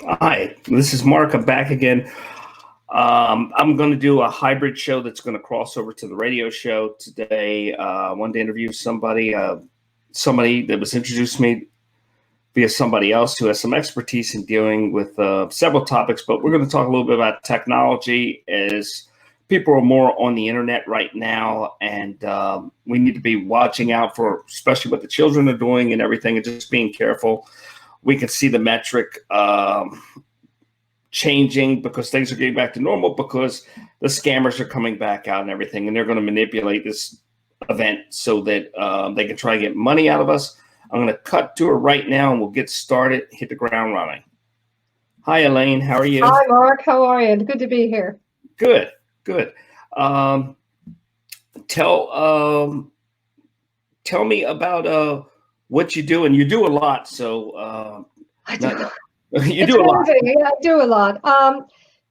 Hi, this is Mark. I'm back again. I'm going to do a hybrid show that's going to cross over to the radio show today. I wanted to interview somebody that was introduced to me via somebody else who has some expertise in dealing with several topics, but we're going to talk a little bit about technology as people are more on the internet right now, and we need to be watching out for especially what the children are doing and everything, and just being careful. We can see the metric changing because things are getting back to normal because the scammers are coming back out and everything, and they're going to manipulate this event so that they can try to get money out of us. I'm going to cut to her right now and we'll get started, hit the ground running. Hi, Elaine. How are you? Hi, Mark. How are you? Good to be here. Good, good. Tell me about what you do, and you do a lot. So I do. you do a lot. Yeah, I do a lot.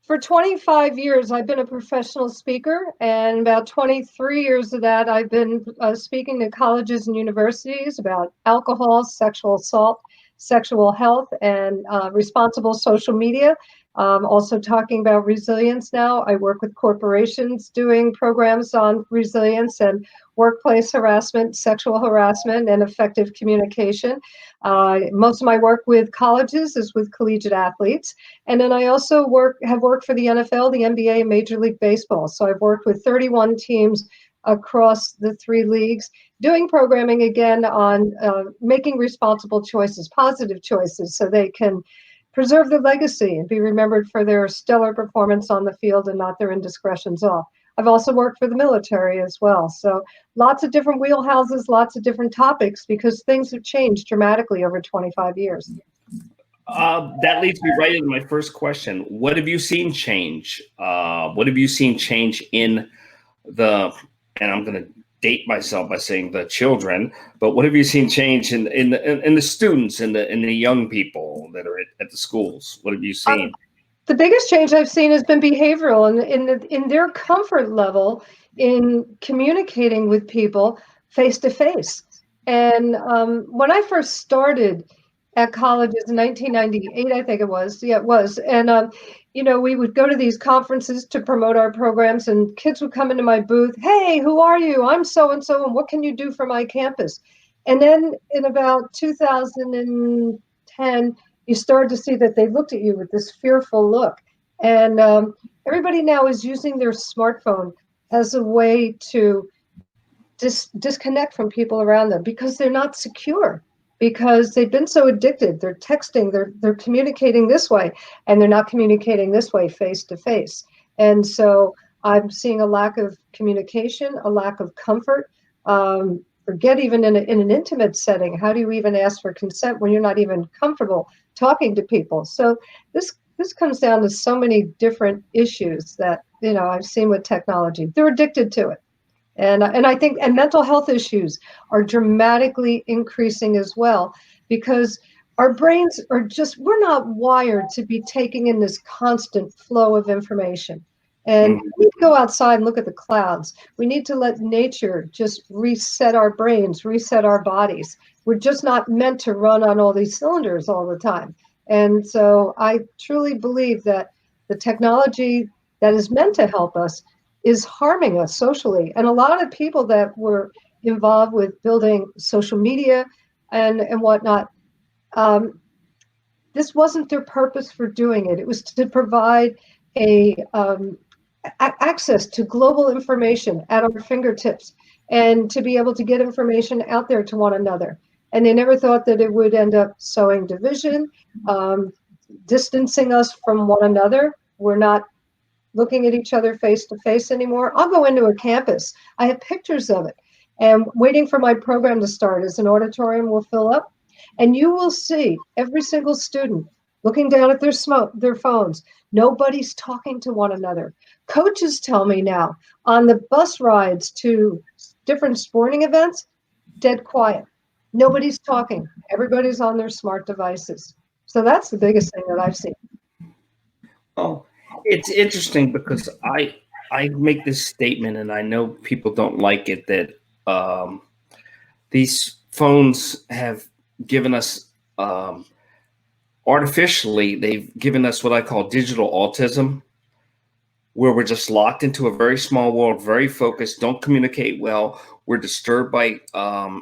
For 25 years, I've been a professional speaker, and about 23 years of that, I've been speaking to colleges and universities about alcohol, sexual assault, sexual health, and responsible social media. Also talking about resilience now. I work with corporations doing programs on resilience and workplace harassment, sexual harassment, and effective communication. Most of my work with colleges is with collegiate athletes. And then I also have worked for the NFL, the NBA, and Major League Baseball. So I've worked with 31 teams across the three leagues, doing programming again on making responsible choices, positive choices, so they can preserve their legacy and be remembered for their stellar performance on the field and not their indiscretions off. I've also worked for the military as well. So lots of different wheelhouses, lots of different topics, because things have changed dramatically over 25 years. That leads me right into my first question. What have you seen change? What have you seen change in and I'm going to date myself by saying the children, but what have you seen change in the students and the young people that are at the schools? What have you seen? The biggest change I've seen has been behavioral, and in their comfort level in communicating with people face to face. And when I first started at colleges in 1998, I think it was. Yeah, it was. And we would go to these conferences to promote our programs, and kids would come into my booth. Hey, who are you? I'm so and so, and what can you do for my campus? And then in about 2010, you started to see that they looked at you with this fearful look. And everybody now is using their smartphone as a way to disconnect from people around them, because they're not secure, because they've been so addicted. They're texting, they're communicating this way, and they're not communicating this way face to face. And so I'm seeing a lack of communication, a lack of comfort. Forget even in an intimate setting. How do you even ask for consent when you're not even comfortable talking to people? So this comes down to so many different issues that I've seen with technology. They're addicted to it. And I think mental health issues are dramatically increasing as well, because our brains we're not wired to be taking in this constant flow of information. And we need to go outside and look at the clouds. We need to let nature just reset our brains, reset our bodies. We're just not meant to run on all these cylinders all the time. And so I truly believe that the technology that is meant to help us is harming us socially. And a lot of people that were involved with building social media and whatnot, this wasn't their purpose for doing it. It was to provide access to global information at our fingertips, and to be able to get information out there to one another. And they never thought that it would end up sowing division, distancing us from one another. We're not looking at each other face to face anymore. I'll go into a campus. I have pictures of it, and waiting for my program to start as an auditorium will fill up. And you will see every single student looking down at their phones. Nobody's talking to one another. Coaches tell me now on the bus rides to different sporting events, dead quiet. Nobody's talking. Everybody's on their smart devices. So that's the biggest thing that I've seen. Oh, it's interesting because I make this statement, and I know people don't like it, that these phones have given us artificially, they've given us what I call digital autism, where we're just locked into a very small world, very focused, don't communicate well. We're disturbed by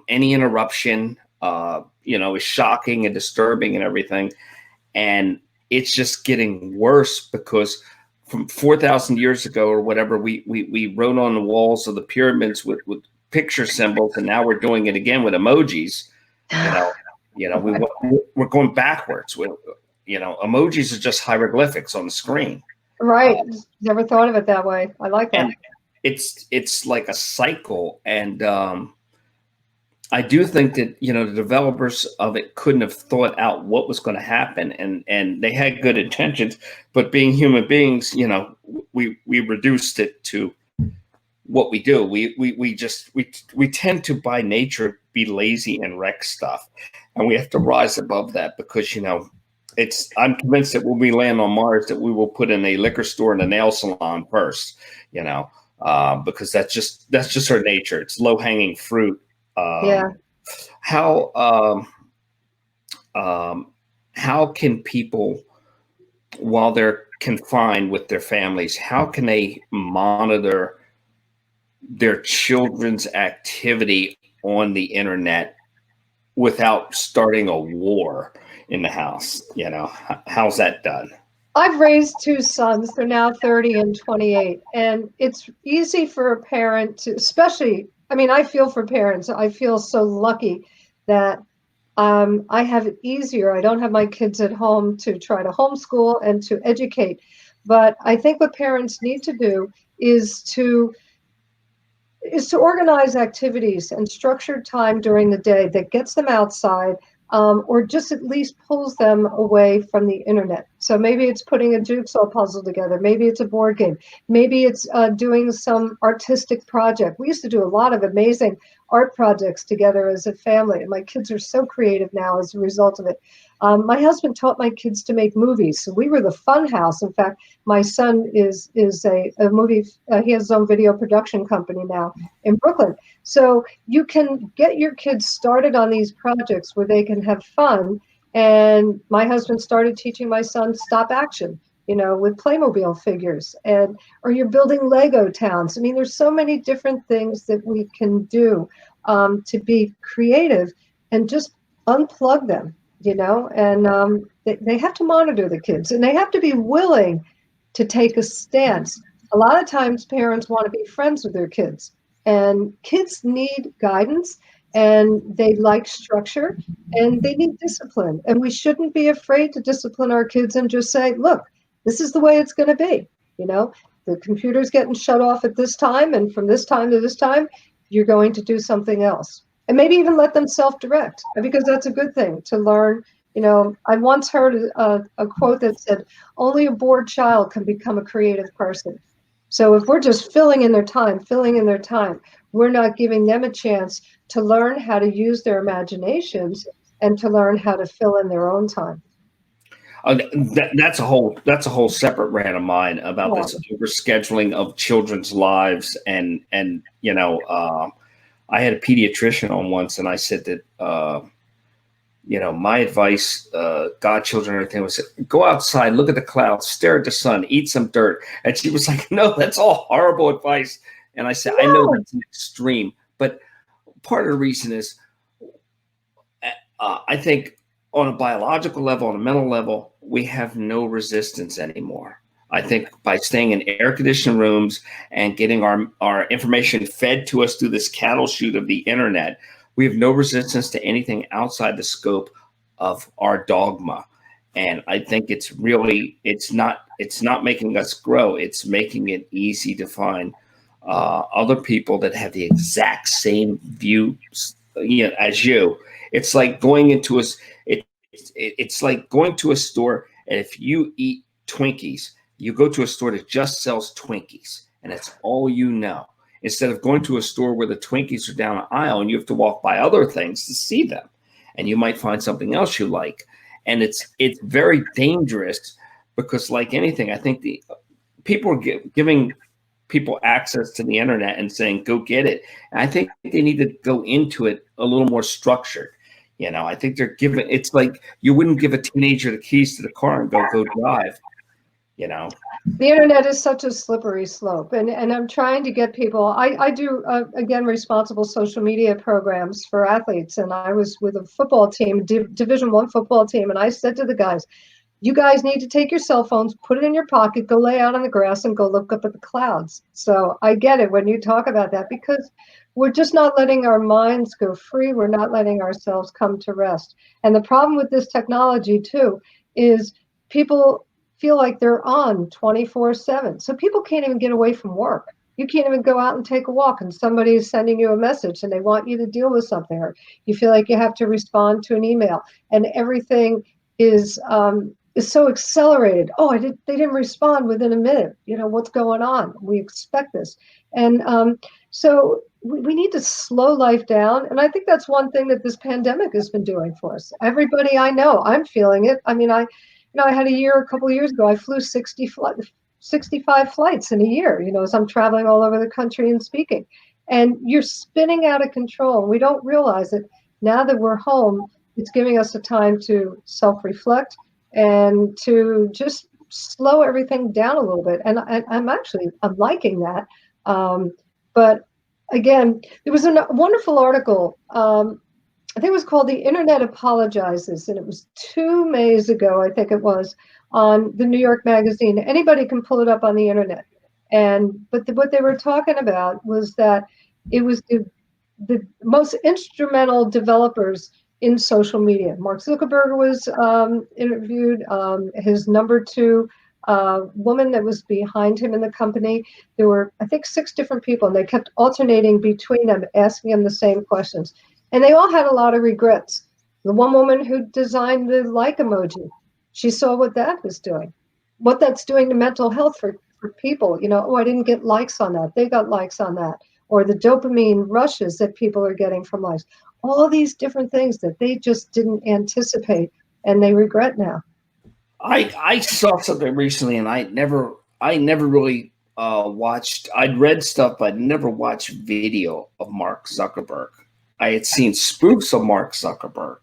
any interruption, is shocking and disturbing and everything. And it's just getting worse because from 4,000 years ago or whatever, we wrote on the walls of the pyramids with picture symbols, and now we're doing it again with emojis. We're going backwards. Emojis are just hieroglyphics on the screen. Right. Never thought of it that way. I like that. And it's like a cycle. And I do think that, the developers of it couldn't have thought out what was going to happen. And they had good intentions, but being human beings, we reduced it to what we do. We tend to by nature be lazy and wreck stuff. And we have to rise above that because, I'm convinced that when we land on Mars, that we will put in a liquor store and a nail salon first, because that's just our nature. It's low hanging fruit. How can people, while they're confined with their families, how can they monitor their children's activity on the internet without starting a war in the house? How's that done? I've raised two sons. They're now 30 and 28. And it's easy for a parent to, especially, I feel for parents. I feel so lucky that I have it easier. I don't have my kids at home to try to homeschool and to educate. But I think what parents need to do is to organize activities and structured time during the day that gets them outside, or just at least pulls them away from the internet. So maybe it's putting a jigsaw puzzle together. Maybe it's a board game. Maybe it's doing some artistic project. We used to do a lot of amazing art projects together as a family, and my kids are so creative now as a result of it. My husband taught my kids to make movies, so we were the fun house. In fact, my son is a movie. He has his own video production company now in Brooklyn. So you can get your kids started on these projects where they can have fun. And my husband started teaching my son stop action, with Playmobil figures, or you're building Lego towns. There's so many different things that we can do to be creative and just unplug them. And they have to monitor the kids, and they have to be willing to take a stance. A lot of times parents want to be friends with their kids, and kids need guidance, and they like structure, and they need discipline. And we shouldn't be afraid to discipline our kids and just say, look, this is the way it's going to be. The computer's getting shut off at this time, and from this time to this time, you're going to do something else. And maybe even let them self-direct, because that's a good thing to learn. I once heard a quote that said, only a bored child can become a creative person. So if we're just filling in their time, we're not giving them a chance to learn how to use their imaginations and to learn how to fill in their own time. That's a whole separate rant of mine about this overscheduling of children's lives. And I had a pediatrician on once, and I said that, my advice, godchildren and everything, was go outside, look at the clouds, stare at the sun, eat some dirt. And she was like, no, that's all horrible advice. And I said, I know that's an extreme, but part of the reason is I think on a biological level, on a mental level, we have no resistance anymore. I think by staying in air-conditioned rooms and getting our information fed to us through this cattle chute of the internet, we have no resistance to anything outside the scope of our dogma. And I think it's not making us grow. It's making it easy to find other people that have the exact same views as you. It's like going into it's like going to a store, and if you eat Twinkies, you go to a store that just sells Twinkies, and that's all you know. Instead of going to a store where the Twinkies are down an aisle and you have to walk by other things to see them, and you might find something else you like. And it's very dangerous because, like anything, I think the people are giving people access to the internet and saying, go get it. And I think they need to go into it a little more structured. You know, I think they're giving, it's like you wouldn't give a teenager the keys to the car and go drive, you know. The internet is such a slippery slope, and I'm trying to get people. I do again responsible social media programs for athletes, and I was with a football team, Division I football team, and I said to the guys, you guys need to take your cell phones, put it in your pocket, go lay out on the grass and go look up at the clouds. So I get it when you talk about that, because we're just not letting our minds go free. We're not letting ourselves come to rest. And the problem with this technology too is people feel like they're on 24/7. So people can't even get away from work. You can't even go out and take a walk and somebody is sending you a message and they want you to deal with something, or you feel like you have to respond to an email, and everything is so accelerated. Oh, they didn't respond within a minute. You know, what's going on? We expect this. And so we need to slow life down. And I think that's one thing that this pandemic has been doing for us. Everybody I know, I'm feeling it. I mean, I had a couple of years ago, I flew 65 flights in a year, you know, as I'm traveling all over the country and speaking. And you're spinning out of control. And we don't realize it. Now that we're home, it's giving us a time to self-reflect and to just slow everything down a little bit. And I'm liking that. But again, there was a wonderful article. I think it was called "The Internet Apologizes," and it was 2 Mays ago, I think it was, on the New York Magazine. Anybody can pull it up on the internet. But what they were talking about was that it was the most instrumental developers in social media. Mark Zuckerberg was interviewed, his number 2 woman that was behind him in the company. There were, I think, 6 different people, and they kept alternating between them, asking them the same questions. And they all had a lot of regrets. The one woman who designed the like emoji, she saw what that was doing, what that's doing to mental health for people. You know, oh, I didn't get likes on that. They got likes on that. Or the dopamine rushes that people are getting from likes. All these different things that they just didn't anticipate and they regret now. I saw something recently, and I never really watched. I'd read stuff, but I'd never watched video of Mark Zuckerberg. I had seen spoofs of Mark Zuckerberg,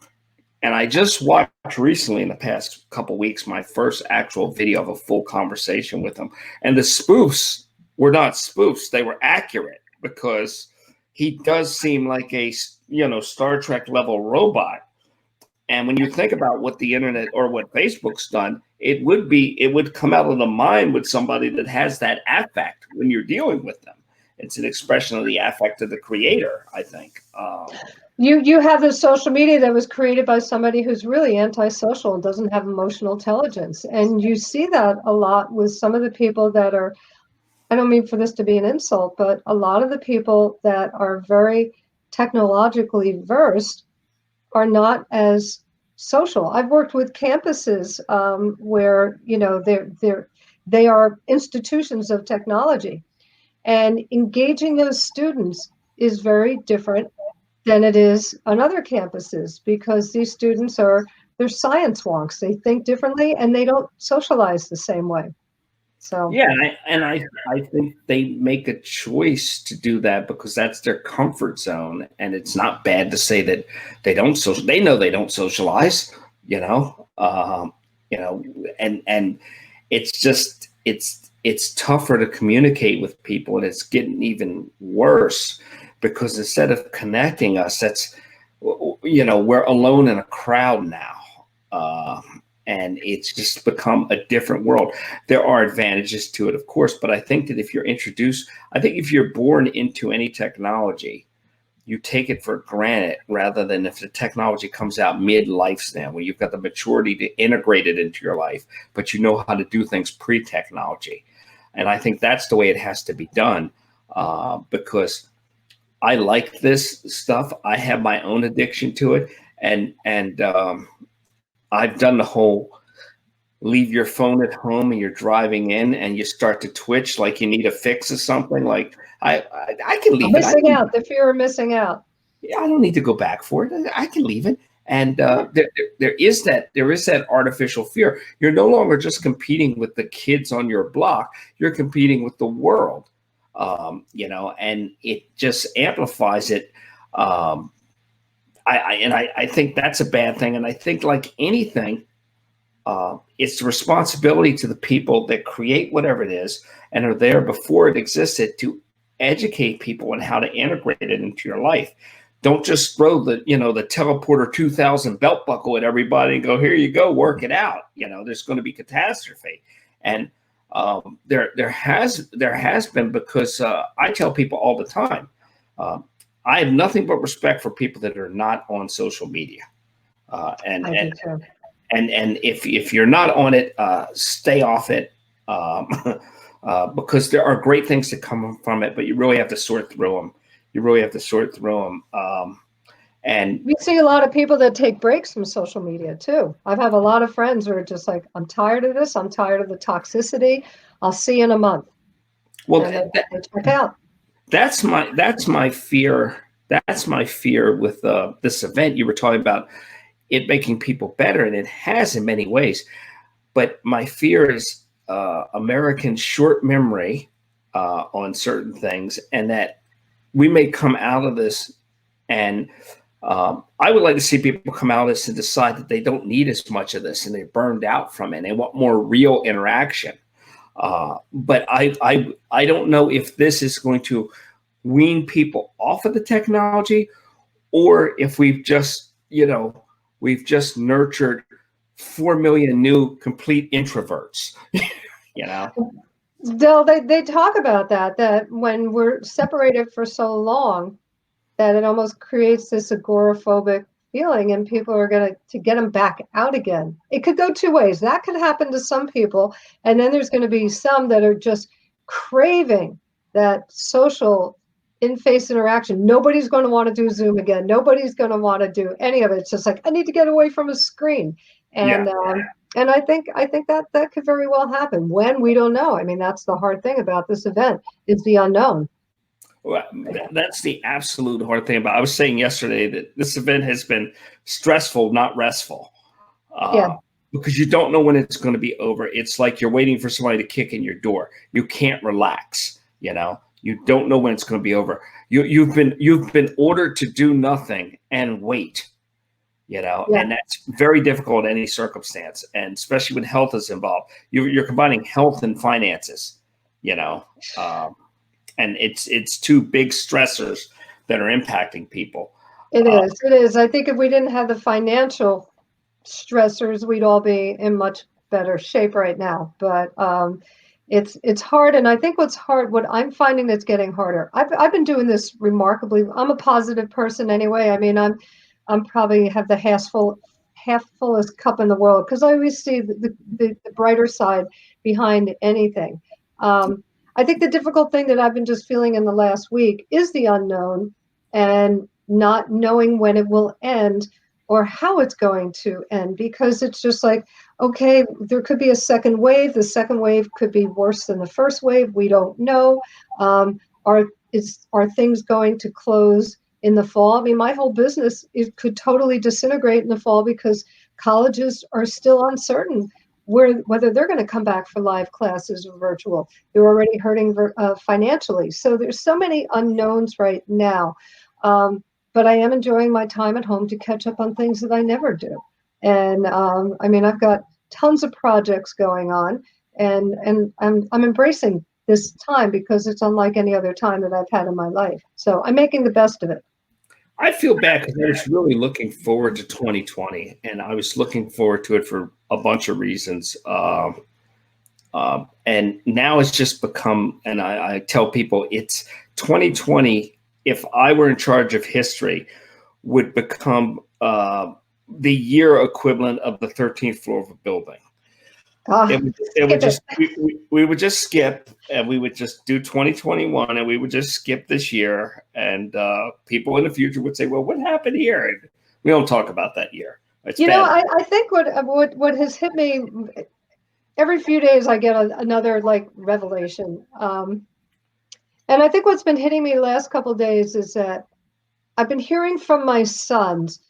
and I just watched recently in the past couple weeks my first actual video of a full conversation with him. And the spoofs were not spoofs; they were accurate, because he does seem like a, you know, Star Trek level robot. And when you think about what the internet or what Facebook's done, it would come out of the mind with somebody that has that affect when you're dealing with them. It's an expression of the affect of the creator, I think. You have this social media that was created by somebody who's really antisocial and doesn't have emotional intelligence. And you see that a lot with some of the people that are, I don't mean for this to be an insult, but a lot of the people that are very technologically versed are not as social. I've worked with campuses where, you know, they are institutions of technology, and engaging those students is very different than it is on other campuses, because these students they're science wonks. They think differently and they don't socialize the same way. So yeah, I think they make a choice to do that because that's their comfort zone, and it's not bad to say that they don't social. They know they don't socialize, you know, and it's just it's tougher to communicate with people, and it's getting even worse because instead of connecting us, that's, you know, we're alone in a crowd now. And it's just become a different world. There are advantages to it, of course, but I think that if you're born into any technology, you take it for granted rather than if the technology comes out mid-lifespan, where you've got the maturity to integrate it into your life, but you know how to do things pre-technology. And I think that's the way it has to be done, because I like this stuff. I have my own addiction to it, and I've done the whole leave your phone at home and you're driving in and you start to twitch like you need a fix or something. Like I can leave missing out, the fear of missing out. Yeah, I don't need to go back for it. I can leave it. And there is that artificial fear. You're no longer just competing with the kids on your block. You're competing with the world, you know, and it just amplifies it. I think that's a bad thing. And I think, like anything, it's the responsibility to the people that create whatever it is and are there before it existed to educate people on how to integrate it into your life. Don't just throw the teleporter 2000 belt buckle at everybody and go, here you go, work it out. There's going to be catastrophe. And there has been, because I tell people all the time, I have nothing but respect for people that are not on social media. And if you're not on it, stay off it, because there are great things that come from it, but you really have to sort through them. And we see a lot of people that take breaks from social media too. I've had a lot of friends who are just like, I'm tired of this. I'm tired of the toxicity. I'll see you in a month. Well, they check out. That's my fear. That's my fear with this event. You were talking about it making people better, and it has in many ways. But my fear is American short memory on certain things, and that we may come out of this, and I would like to see people come out of this and decide that they don't need as much of this, and they're burned out from it, and they want more real interaction. But I don't know if this is going to wean people off of the technology, or if we've just nurtured 4 million new complete introverts. Still, they talk about that when we're separated for so long, that it almost creates this agoraphobic feeling, and people are going to get them back out again. It could go two ways. That could happen to some people, and then there's going to be some that are just craving that social in-face interaction. Nobody's going to want to do Zoom again. Nobody's going to want to do any of it. It's just like, I need to get away from a screen. And and I think that could very well happen. When, we don't know. I mean, that's the hard thing about this event, is the unknown. Well, that's the absolute hard thing about it. I was saying yesterday that this event has been stressful, not restful. Because you don't know when it's going to be over. It's like you're waiting for somebody to kick in your door. You can't relax. You don't know when it's going to be over. You've been ordered to do nothing and wait. And that's very difficult in any circumstance, and especially when health is involved. You're combining health and finances. And it's two big stressors that are impacting people. It is. I think if we didn't have the financial stressors, we'd all be in much better shape right now. But it's hard, and I think what I'm finding that's getting harder. I've been doing this remarkably. I'm a positive person anyway. I mean, I'm probably have the half fullest cup in the world, because I always see the brighter side behind anything. I think the difficult thing that I've been just feeling in the last week is the unknown, and not knowing when it will end or how it's going to end, because it's just like, okay, there could be a second wave. The second wave could be worse than the first wave. We don't know. Are things going to close in the fall? I mean, my whole business, it could totally disintegrate in the fall, because colleges are still uncertain whether they're going to come back for live classes or virtual. They're already hurting financially. So there's so many unknowns right now. But I am enjoying my time at home to catch up on things that I never do. And I mean, I've got tons of projects going on, and I'm embracing this time, because it's unlike any other time that I've had in my life. So I'm making the best of it. I feel bad, because I was really looking forward to 2020, and I was looking forward to it for a bunch of reasons. And now it's just become, and I tell people, it's 2020, if I were in charge of history, would become the year equivalent of the 13th floor of a building. We would just skip, and we would just do 2021, and we would just skip this year, and people in the future would say, well, what happened here? And we don't talk about that year. It's I think what has hit me, every few days I get another revelation. And I think what's been hitting me the last couple of days is that I've been hearing from my sons,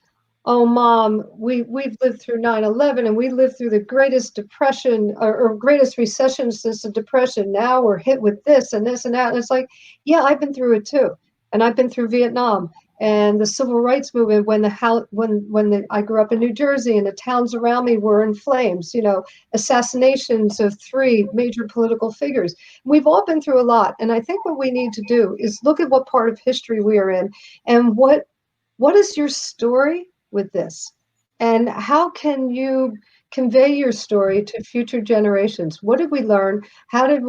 oh, Mom, we've lived through 9/11, and we lived through the greatest depression or greatest recession since the Depression. Now we're hit with this and this and that. And it's like, yeah, I've been through it too. And I've been through Vietnam, and the civil rights movement, I grew up in New Jersey and the towns around me were in flames, assassinations of three major political figures. We've all been through a lot. And I think what we need to do is look at what part of history we are in and what is your story with this? And how can you convey your story to future generations? What did we learn? How did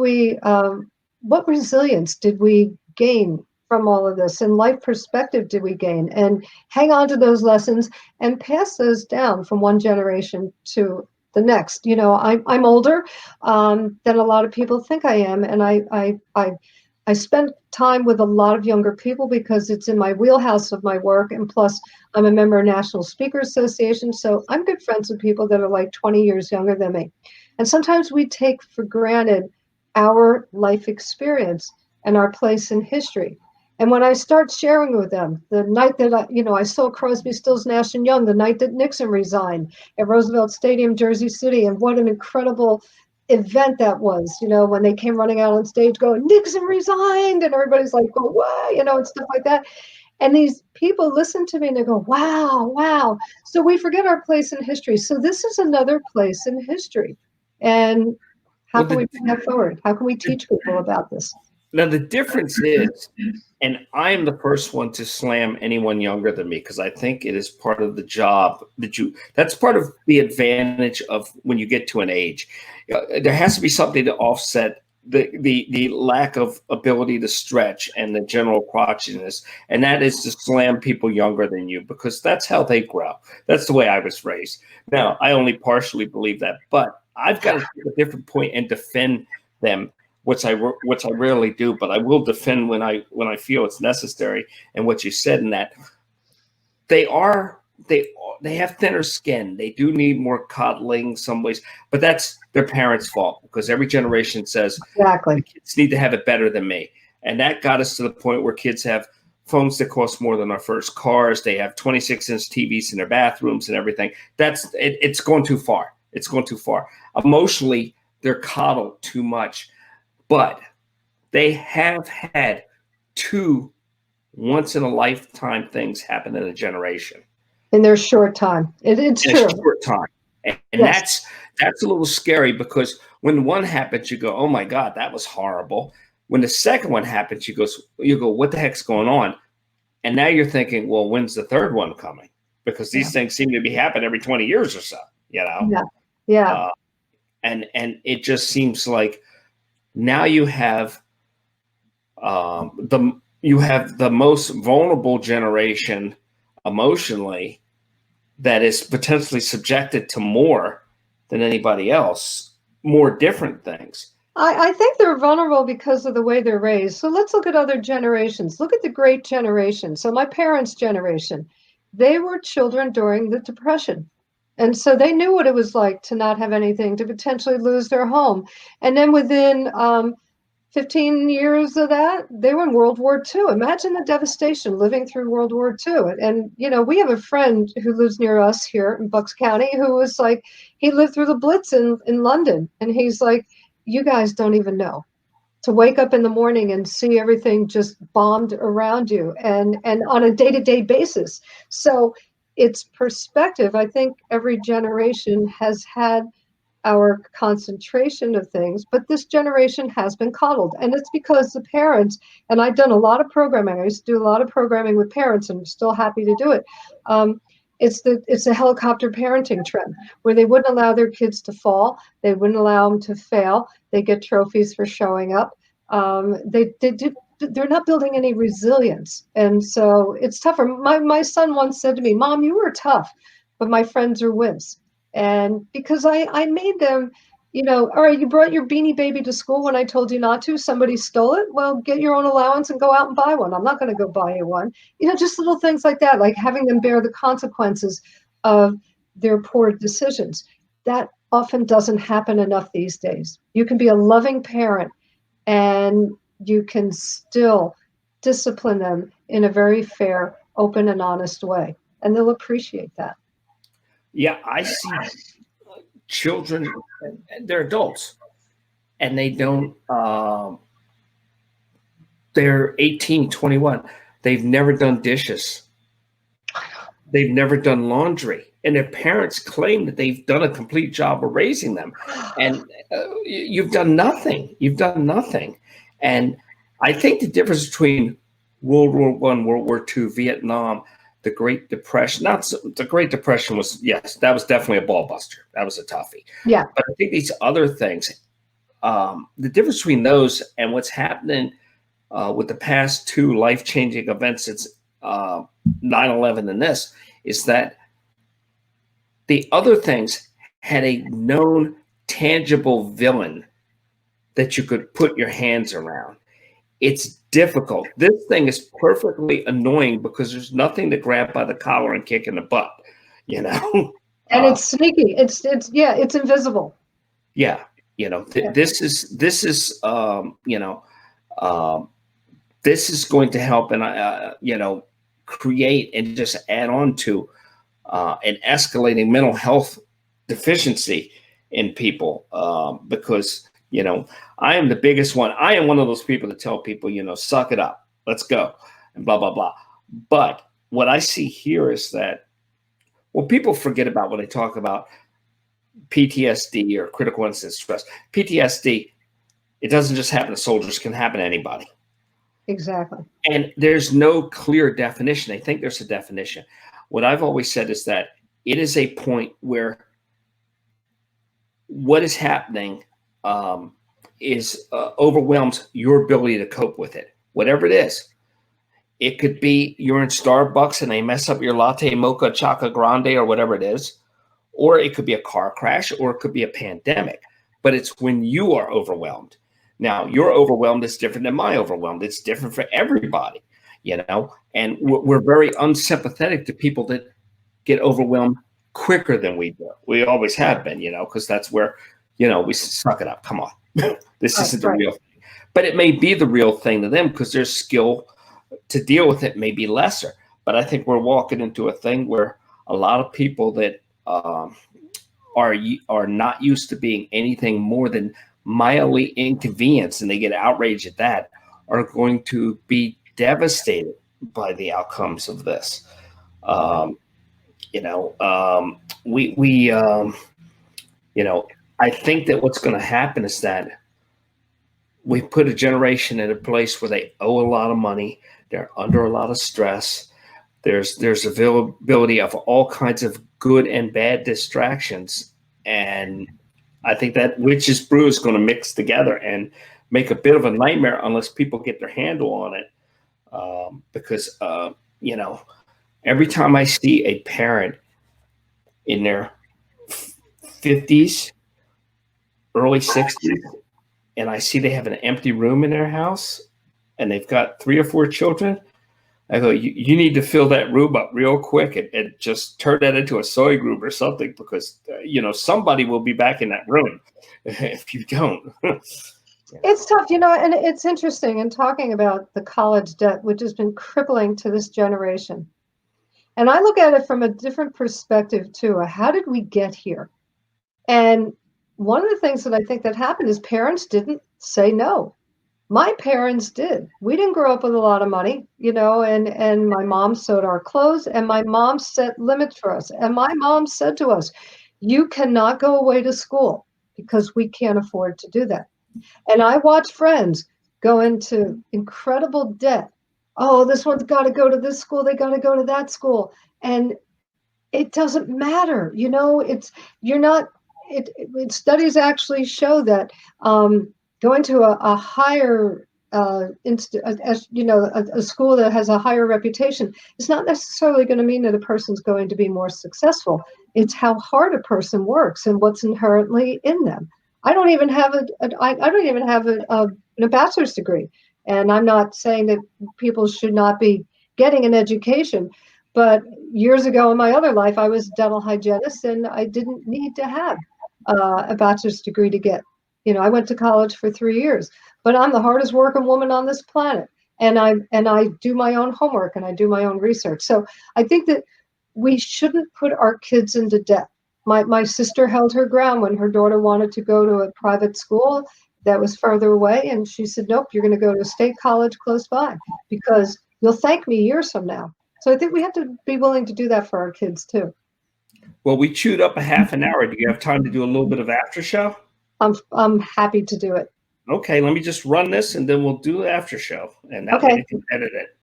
what resilience did we gain from all of this? And life perspective did we gain? And hang on to those lessons and pass those down from one generation to the next. I'm older than a lot of people think I am. And I spend time with a lot of younger people because it's in my wheelhouse of my work. And plus, I'm a member of National Speaker Association. So I'm good friends with people that are like 20 years younger than me. And sometimes we take for granted our life experience and our place in history. And when I start sharing with them, the night that I saw Crosby, Stills, Nash and Young, the night that Nixon resigned at Roosevelt Stadium, Jersey City, and what an incredible event that was, when they came running out on stage going, Nixon resigned, and everybody's like, go away, and stuff like that. And these people listen to me and they go, wow, wow. So we forget our place in history. So this is another place in history. And how can we bring that forward? How can we teach people about this? Now, the difference is, and I am the first one to slam anyone younger than me because I think it is part of the job that's part of the advantage of when you get to an age. There has to be something to offset the lack of ability to stretch and the general crotchiness, and that is to slam people younger than you because that's how they grow. That's the way I was raised. Now, I only partially believe that, but I've got to take a different point and defend them, which I rarely do, but I will defend when I feel it's necessary. And what you said in that, they have thinner skin. They do need more coddling some ways, but that's their parents' fault because every generation says exactly kids need to have it better than me, and that got us to the point where kids have phones that cost more than our first cars. They have 26-inch TVs in their bathrooms and everything. It's going too far. It's going too far. Emotionally, they're coddled too much. But they have had two once-in-a-lifetime things happen in a generation. In their short time. It's in true. A short time. And yes. that's a little scary because when one happens, you go, oh, my God, that was horrible. When the second one happens, you go, what the heck's going on? And now you're thinking, well, when's the third one coming? Because these things seem to be happening every 20 years or so, Yeah. And it just seems like now you have the most vulnerable generation emotionally that is potentially subjected to more than anybody else, more different things. I think they're vulnerable because of the way they're raised. So let's look at other generations. Look at the great generation. So my parents' generation, they were children during the Depression. And so they knew what it was like to not have anything, to potentially lose their home. And then within 15 years of that, they were in World War II. Imagine the devastation living through World War II. And, we have a friend who lives near us here in Bucks County who was like, he lived through the Blitz in London. And he's like, you guys don't even know. To wake up in the morning and see everything just bombed around you and on a day-to-day basis. So it's perspective. I think every generation has had our concentration of things, but this generation has been coddled. And it's because the parents, and I've done a lot of programming. I used to do a lot of programming with parents and I'm still happy to do it. It's a helicopter parenting trend where they wouldn't allow their kids to fall. They wouldn't allow them to fail. They get trophies for showing up. They're not building any resilience. And so it's tougher. My son once said to me, Mom, you were tough, but my friends are wimps. And because I made them, all right, you brought your Beanie Baby to school when I told you not to, somebody stole it. Well, get your own allowance and go out and buy one. I'm not going to go buy you one. Just little things like that, like having them bear the consequences of their poor decisions. That often doesn't happen enough these days. You can be a loving parent and you can still discipline them in a very fair, open, and honest way. And they'll appreciate that. Yeah, I see children, they're adults, and they don't, they're 18, 21. they've never done dishes. They've never done laundry. And their parents claim that they've done a complete job of raising them. And you've done nothing. You've done nothing. And I think the difference between World War I, World War II, Vietnam, the Great Depression, the Great Depression was, yes, that was definitely a ball buster. That was a toughie. Yeah. But I think these other things, the difference between those and what's happening with the past two life-changing events since 9/11 and this, is that the other things had a known, tangible villain that you could put your hands around. It's difficult. This thing is perfectly annoying because there's nothing to grab by the collar and kick in the butt, you know? And it's sneaky. It's invisible. Yeah. You know, this is this is going to help and, create and just add on to an escalating mental health deficiency in people because, I am the biggest one. I am one of those people that tell people, suck it up, let's go, and blah, blah, blah. But what I see here is that what people forget about when they talk about PTSD or critical incident stress, PTSD, it doesn't just happen to soldiers, it can happen to anybody. Exactly. And there's no clear definition. I think there's a definition. What I've always said is that it is a point where what is happening is overwhelms your ability to cope with it, whatever it is. It could be you're in Starbucks and they mess up your latte mocha chocolate grande or whatever it is, or it could be a car crash, or it could be a pandemic. But it's when you are overwhelmed. Now, your overwhelmed is different than my overwhelmed. It's different for everybody, and we're very unsympathetic to people that get overwhelmed quicker than we do. We always have been, because that's where, we suck it up. Come on. This isn't the real thing. But it may be the real thing to them because their skill to deal with it may be lesser. But I think we're walking into a thing where a lot of people that are not used to being anything more than mildly inconvenienced, and they get outraged at that, are going to be devastated by the outcomes of this. I think that what's going to happen is that we put a generation in a place where they owe a lot of money. They're under a lot of stress. There's availability of all kinds of good and bad distractions. And I think that witch's brew is going to mix together and make a bit of a nightmare unless people get their handle on it. Because every time I see a parent in their 50s, early 60s, and I see they have an empty room in their house and they've got 3 or 4 children, I go, you need to fill that room up real quick and just turn that into a soy group or something, because, somebody will be back in that room if you don't. It's tough, and it's interesting in talking about the college debt, which has been crippling to this generation. And I look at it from a different perspective too. How did we get here? And one of the things that I think that happened is parents didn't say no. My parents did. We didn't grow up with a lot of money, and my mom sewed our clothes, and my mom set limits for us. And my mom said to us, you cannot go away to school because we can't afford to do that. And I watched friends go into incredible debt. Oh, this one's got to go to this school. They got to go to that school. And it doesn't matter. Studies actually show that going to a higher, a school that has a higher reputation is not necessarily going to mean that a person's going to be more successful. It's how hard a person works and what's inherently in them. I don't even have a bachelor's degree, and I'm not saying that people should not be getting an education. But years ago in my other life, I was a dental hygienist, and I didn't need to have a bachelor's degree to get. I went to college for 3 years, but I'm the hardest working woman on this planet, and I do my own homework and I do my own research. So I think that we shouldn't put our kids into debt. My sister held her ground when her daughter wanted to go to a private school that was further away, and she said, nope, you're going to go to a state college close by, because you'll thank me years from now. So I think we have to be willing to do that for our kids too. Well, we chewed up a half an hour. Do you have time to do a little bit of after show? I'm happy to do it. Okay, let me just run this and then we'll do the after show. And that way Okay. you can edit it.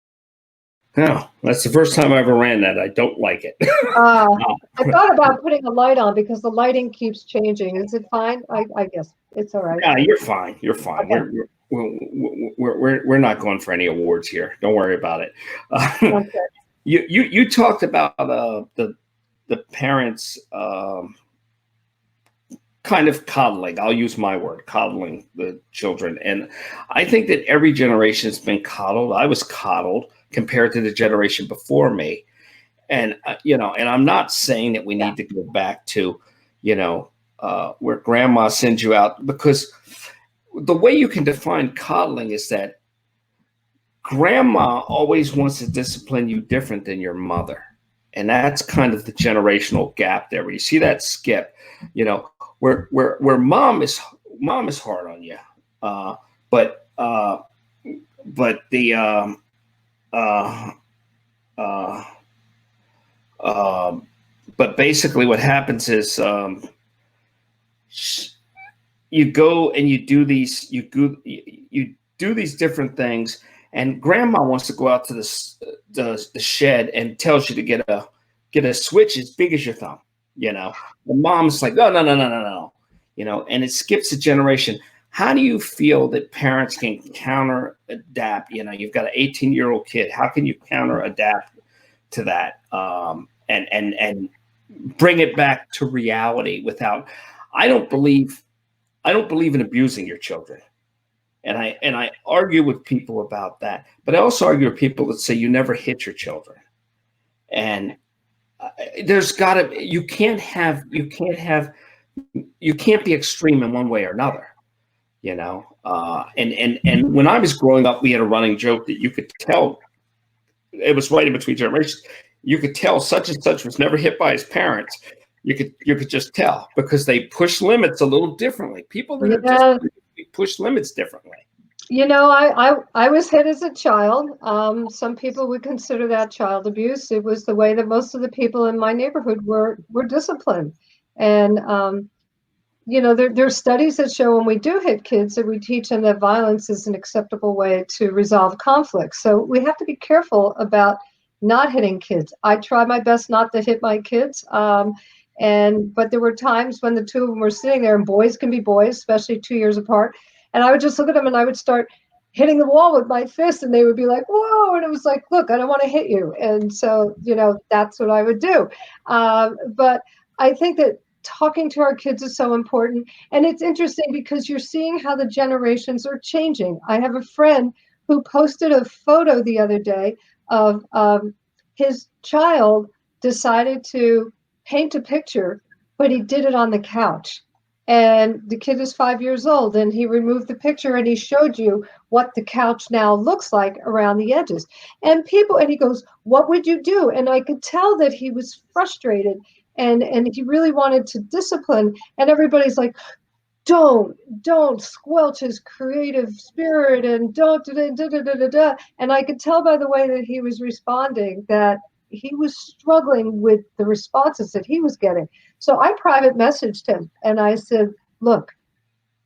No, that's the first time I ever ran that. I don't like it. I thought about putting a light on because the lighting keeps changing. Is it fine? I guess it's all right. Yeah, you're fine. You're fine. Okay. We're not going for any awards here. Don't worry about it. Okay. You talked about the parents kind of coddling. I'll use my word, coddling the children. And I think that every generation has been coddled. I was coddled compared to the generation before me. And, and I'm not saying that we need to go back to, where grandma sends you out, because the way you can define coddling is that grandma always wants to discipline you different than your mother. And that's kind of the generational gap there, where you see that skip, where mom is hard on you. But basically what happens is you go and you do these different things, and grandma wants to go out to the shed and tells you to get a switch as big as your thumb. The mom's like, no, and it skips a generation. How do you feel that parents can counter adapt? You've got an 18-year-old kid. How can you counter adapt to that and bring it back to reality without? I don't believe in abusing your children, and I argue with people about that. But I also argue with people that say you never hit your children, and you can't be extreme in one way or another. And when I was growing up, we had a running joke that you could tell it was right in between generations. You could tell such and such was never hit by his parents. You could just tell because they push limits a little differently. People that are just push limits differently. I was hit as a child. Some people would consider that child abuse. It was the way that most of the people in my neighborhood were disciplined. And there's studies that show when we do hit kids that we teach them that violence is an acceptable way to resolve conflict. So we have to be careful about not hitting kids. I try my best not to hit my kids. But there were times when the two of them were sitting there, and boys can be boys, especially 2 years apart. And I would just look at them and I would start hitting the wall with my fist, and they would be like, whoa. And it was like, look, I don't want to hit you. And so, that's what I would do. But I think that talking to our kids is so important. And it's interesting because you're seeing how the generations are changing. I have a friend who posted a photo the other day of his child decided to paint a picture, but he did it on the couch. And the kid is 5 years old, and he removed the picture and he showed you what the couch now looks like around the edges. And he goes, what would you do? And I could tell that he was frustrated and he really wanted to discipline. And everybody's like, don't squelch his creative spirit and don't da. And I could tell by the way that he was responding that he was struggling with the responses that he was getting. So I private messaged him and I said, look,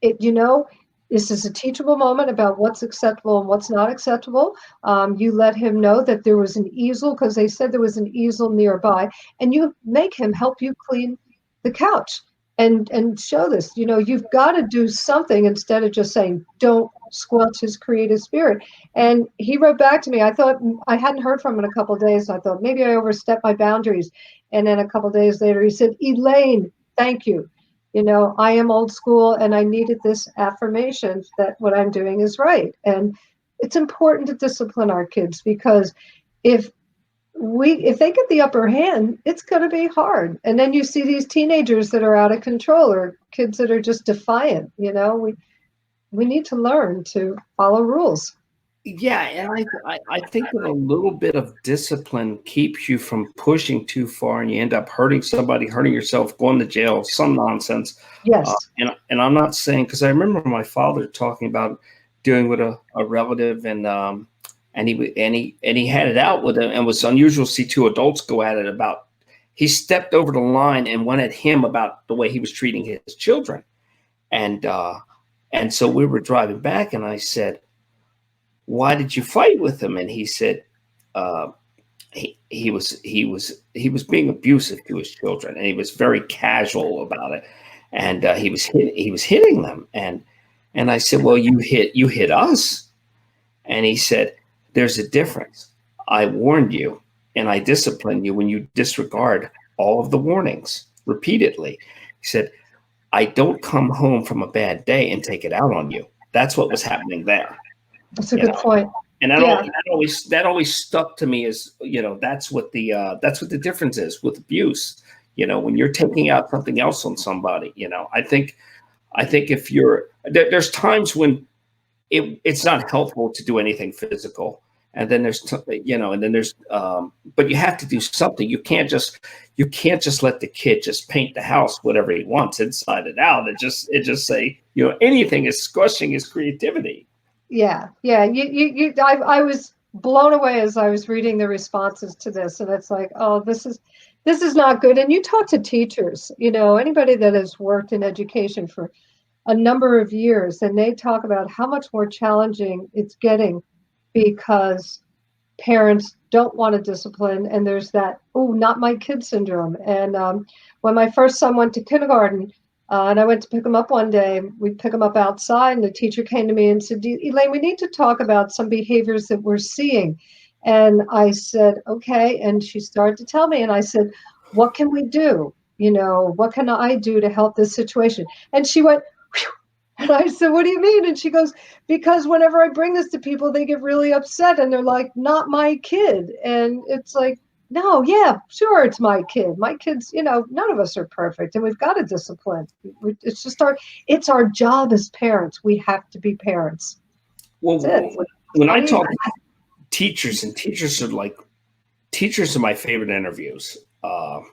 this is a teachable moment about what's acceptable and what's not acceptable. You let him know that there was an easel, because they said there was an easel nearby, and you make him help you clean the couch and show this. You've got to do something instead of just saying, don't squelch his creative spirit. And he wrote back to me. I thought I hadn't heard from him in a couple of days. I thought maybe I overstepped my boundaries. And then a couple of days later, he said, Elaine, thank you. I am old school and I needed this affirmation that what I'm doing is right. And it's important to discipline our kids, because if they get the upper hand, it's going to be hard. And then you see these teenagers that are out of control, or kids that are just defiant. We need to learn to follow rules. Yeah, and I think that a little bit of discipline keeps you from pushing too far, and you end up hurting somebody, hurting yourself, going to jail, some nonsense. Yes. And I'm not saying, because I remember my father talking about dealing with a relative, and and he had it out with him, and it was unusual to see two adults go at it about. He stepped over the line and went at him about the way he was treating his children, and so we were driving back, and I said, "Why did you fight with him?" And he said, he was being abusive to his children, and he was very casual about it, and he was hitting them, and I said, "Well, you hit us," and he said, "There's a difference. I warned you, and I disciplined you when you disregard all of the warnings repeatedly." He said, "I don't come home from a bad day and take it out on you." That's what was happening there. That's a good point. And that always stuck to me as, that's what the difference is with abuse. When you're taking out something else on somebody, I think if there's times when it's not helpful to do anything physical. And then there's, but you have to do something. You can't just let the kid just paint the house whatever he wants inside and out. It just say, anything is squashing his creativity. Yeah. I was blown away as I was reading the responses to this, and it's like, oh, this is not good. And you talk to teachers, anybody that has worked in education for a number of years, and they talk about how much more challenging it's getting because parents don't want to discipline, and there's that, oh, not my kid syndrome. And when my first son went to kindergarten, and I went to pick him up one day, we pick him up outside, and the teacher came to me and said, "Elaine, we need to talk about some behaviors that we're seeing." And I said, "Okay." And she started to tell me, and I said, "What can we do? What can I do to help this situation?" And she went, "Whew." And I said, "What do you mean?" And she goes, "Because whenever I bring this to people, they get really upset, and they're like, 'Not my kid.'" And it's like, no, yeah, sure, it's my kid. My kids, none of us are perfect, and we've got to discipline. It's just it's our job as parents. We have to be parents. Well, when I talk to teachers, and teachers are my favorite interviews. I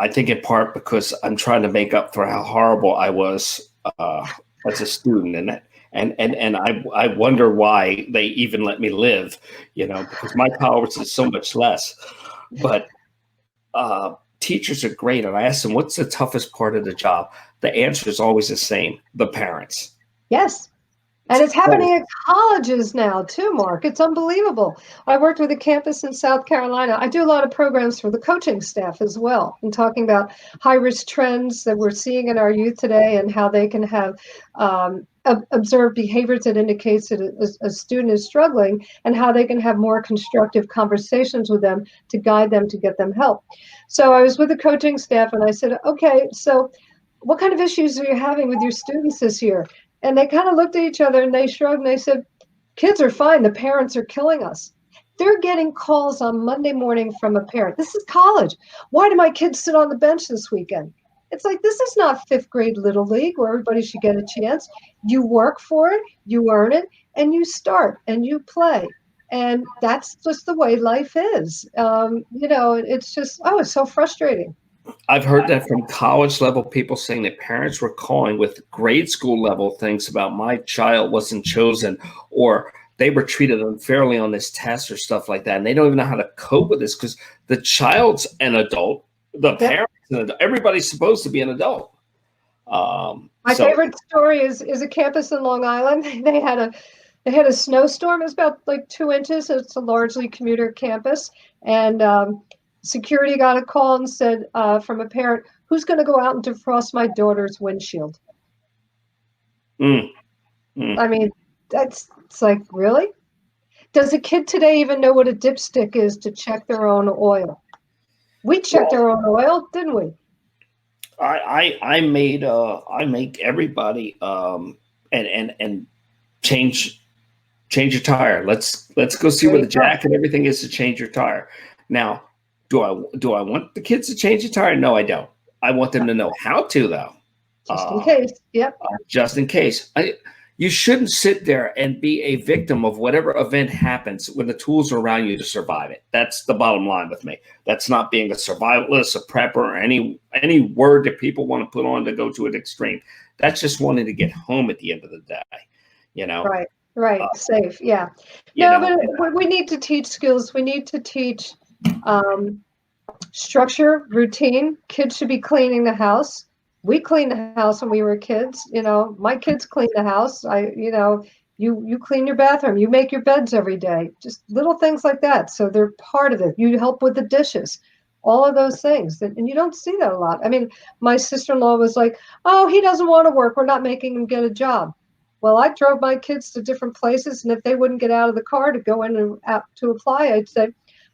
think in part because I'm trying to make up for how horrible I was as a student, and I wonder why they even let me live, because my tolerance is so much less. But teachers are great, and I ask them, "What's the toughest part of the job?" The answer is always the same: the parents. Yes. And it's happening at colleges now too, Mark. It's unbelievable. I worked with a campus in South Carolina. I do a lot of programs for the coaching staff as well, and talking about high-risk trends that we're seeing in our youth today, and how they can have observed behaviors that indicates that a student is struggling, and how they can have more constructive conversations with them to guide them to get them help. So I was with the coaching staff, and I said, "Okay, so what kind of issues are you having with your students this year?" And they kind of looked at each other, and they shrugged, and they said, "Kids are fine. The parents are killing us." They're getting calls on Monday morning from a parent. This is college. "Why do my kids sit on the bench this weekend?" It's like, this is not fifth grade Little League where everybody should get a chance. You work for it, you earn it, and you start and you play. And that's just the way life is. It's just, it's so frustrating. I've heard that from college level people saying that parents were calling with grade school level things about my child wasn't chosen, or they were treated unfairly on this test or stuff like that. And they don't even know how to cope with this because the child's an adult, the parents, everybody's supposed to be an adult. My favorite story is a campus in Long Island. They had a snowstorm. It was about like 2 inches. It's a largely commuter campus. And security got a call and said from a parent, "Who's going to go out and defrost my daughter's windshield?" I mean, it's like, really? Does a kid today even know what a dipstick is to check their own oil? We checked our own oil, didn't we? I make everybody and change your tire. Let's go see where the jack and everything is to change your tire. Now, do I want the kids to change the tire? No, I don't. I want them to know how to, though. Just in case. Yep. Just in case. You shouldn't sit there and be a victim of whatever event happens when the tools are around you to survive it. That's the bottom line with me. That's not being a survivalist, a prepper, or any word that people want to put on to go to an extreme. That's just wanting to get home at the end of the day, Right. Right. Safe. Yeah. You No, know, but we need to teach skills. We need to teach um, structure, routine. Kids should be cleaning the house. We cleaned the house when we were kids. My kids clean the house. You clean your bathroom. You make your beds every day. Just little things like that. So they're part of it. You help with the dishes. All of those things. And you don't see that a lot. I mean, my sister-in-law was like, "Oh, he doesn't want to work. We're not making him get a job." Well, I drove my kids to different places, and if they wouldn't get out of the car to go in and out to apply, I'd say,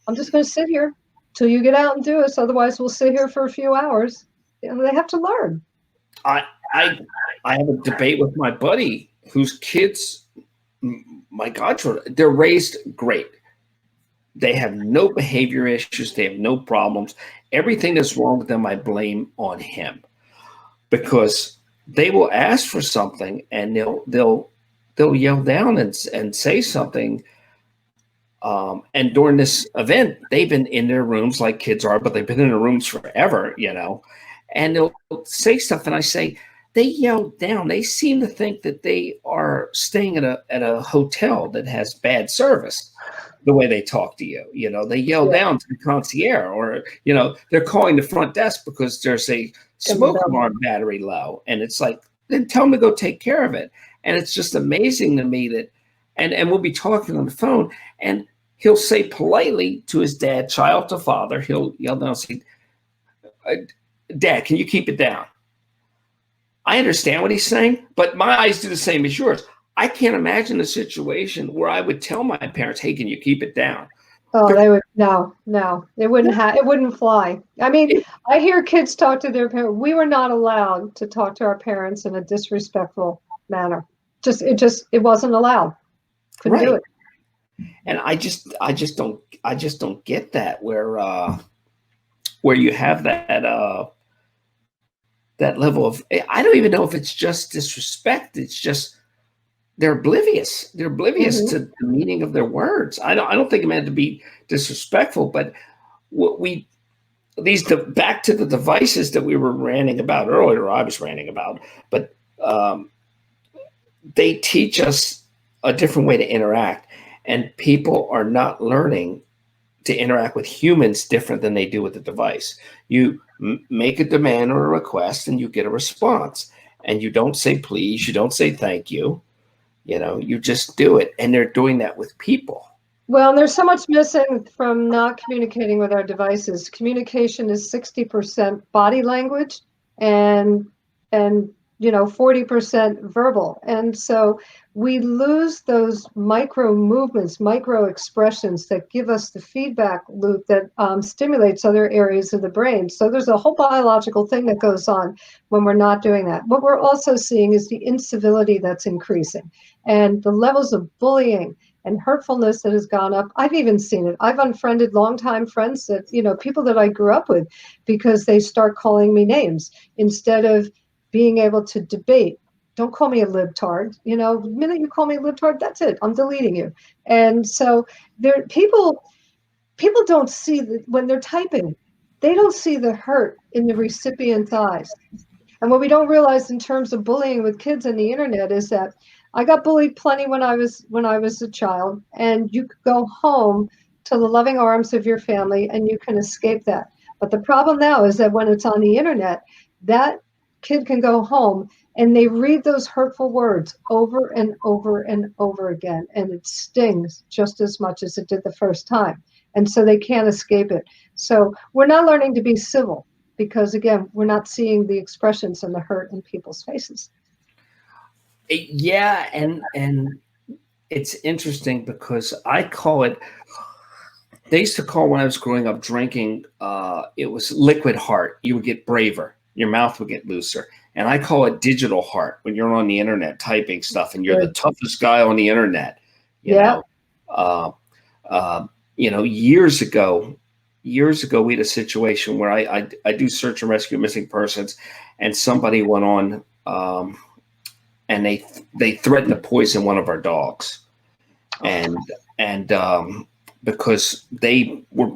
"I'm just going to sit here till you get out and do this. Otherwise, we'll sit here for a few hours." They have to learn. I I I have a debate with my buddy whose kids, my godchildren, they're raised great. They have no behavior issues. They have no problems. Everything that's wrong with them, I blame on him because they will ask for something and they'll yell down and say something. And during this event, they've been in their rooms like kids are, but they've been in their rooms forever, and they'll say stuff. And I say, they yell down. They seem to think that they are staying at a hotel that has bad service. The way they talk to you, they yell down to the concierge, or they're calling the front desk because there's a smoke alarm battery low, and it's like, then tell them to go take care of it. And it's just amazing to me that, and we'll be talking on the phone, and he'll say politely to his dad, child to father, he'll yell down and say, "Dad, can you keep it down?" I understand what he's saying, but my eyes do the same as yours. I can't imagine a situation where I would tell my parents, "Hey, can you keep it down?" Oh, they would no, it wouldn't fly. I mean, I hear kids talk to their parents. We were not allowed to talk to our parents in a disrespectful manner. It wasn't allowed. Couldn't do it. And I just don't get that where you have that level of, I don't even know if it's just disrespect. It's just they're oblivious. They're oblivious to the meaning of their words. I don't think it meant to be disrespectful, but back to the devices that we were ranting about earlier, or I was ranting about, but they teach us a different way to interact, and people are not learning to interact with humans different than they do with the device. You make a demand or a request and you get a response, and you don't say please, you don't say thank you. You just do it, and they're doing that with people. Well, there's so much missing from not communicating with our devices. Communication is 60% body language and 40% verbal. And so we lose those micro movements, micro expressions that give us the feedback loop that stimulates other areas of the brain. So there's a whole biological thing that goes on when we're not doing that. What we're also seeing is the incivility that's increasing and the levels of bullying and hurtfulness that has gone up. I've even seen it. I've unfriended longtime friends that, people that I grew up with, because they start calling me names instead of being able to debate. Don't call me a libtard. The minute you call me a libtard, that's it. I'm deleting you. And so people don't see that when they're typing, they don't see the hurt in the recipient's eyes. And what we don't realize in terms of bullying with kids on the internet is that I got bullied plenty when I was a child, and you could go home to the loving arms of your family and you can escape that. But the problem now is that when it's on the internet, that kid can go home and they read those hurtful words over and over and over again, and it stings just as much as it did the first time. And so they can't escape it. So we're not learning to be civil because, again, we're not seeing the expressions and the hurt in people's faces. Yeah, and it's interesting because I call it, they used to call when I was growing up drinking, it was liquid heart. You would get braver. Your mouth would get looser. And I call it digital heart when you're on the internet typing stuff and you're the toughest guy on the internet. You know, years ago, we had a situation where I do search and rescue missing persons, and somebody went on and they threatened to poison one of our dogs. And because they were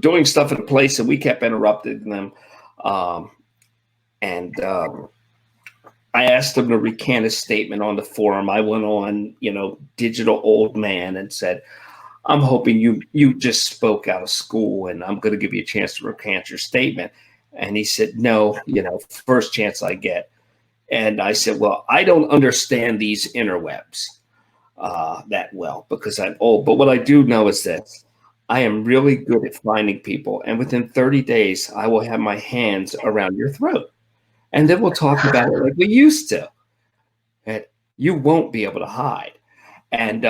doing stuff in a place and we kept interrupting them. And I asked him to recant his statement on the forum. I went on, digital old man and said, I'm hoping you just spoke out of school and I'm going to give you a chance to recant your statement. And he said, no, first chance I get. And I said, well, I don't understand these interwebs that well because I'm old. But what I do know is this. I am really good at finding people. And within 30 days, I will have my hands around your throat. And then we'll talk about it like we used to. And you won't be able to hide. And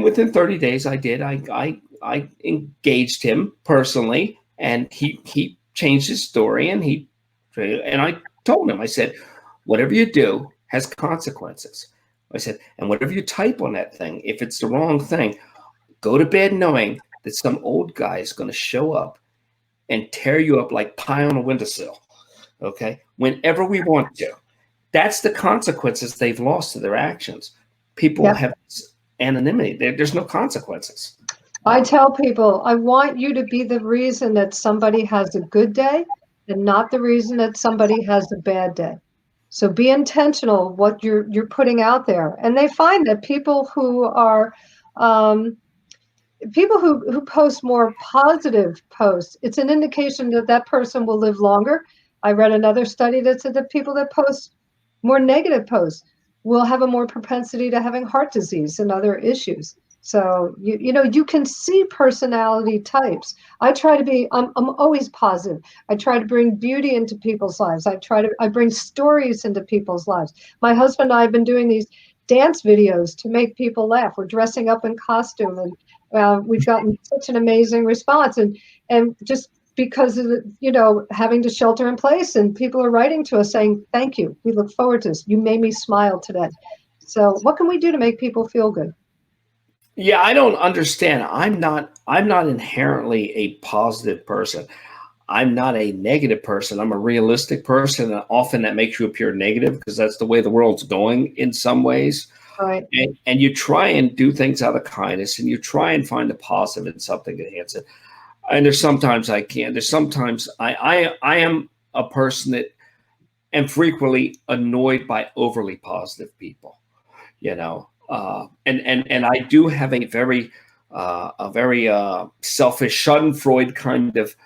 within 30 days, I did. I engaged him personally, and he changed his story. And I told him, I said, whatever you do has consequences. I said, and whatever you type on that thing, if it's the wrong thing, go to bed knowing that some old guy is going to show up and tear you up like pie on a windowsill. Okay, whenever we want to. That's the consequences they've lost to their actions. People have anonymity. There's no consequences. I tell people, I want you to be the reason that somebody has a good day and not the reason that somebody has a bad day. So be intentional what you're putting out there. And they find that people who are people who post more positive posts, it's an indication that that person will live longer. I read another study that said that people that post more negative posts will have a more propensity to having heart disease and other issues. So you can see personality types. I try to be. I'm always positive. I try to bring beauty into people's lives. I bring stories into people's lives. My husband and I have been doing these dance videos to make people laugh. We're dressing up in costume, and we've gotten such an amazing response. And just because of having to shelter in place, and people are writing to us saying, "Thank you. We look forward to this. You made me smile today." So, what can we do to make people feel good? Yeah, I don't understand. I'm not inherently a positive person. I'm not a negative person. I'm a realistic person, and often that makes you appear negative because that's the way the world's going in some ways. Right. And you try and do things out of kindness, and you try and find the positive in something that hits it. And there's sometimes I can't. There's sometimes I am a person that am frequently annoyed by overly positive people. And I do have a very selfish Schadenfreude kind of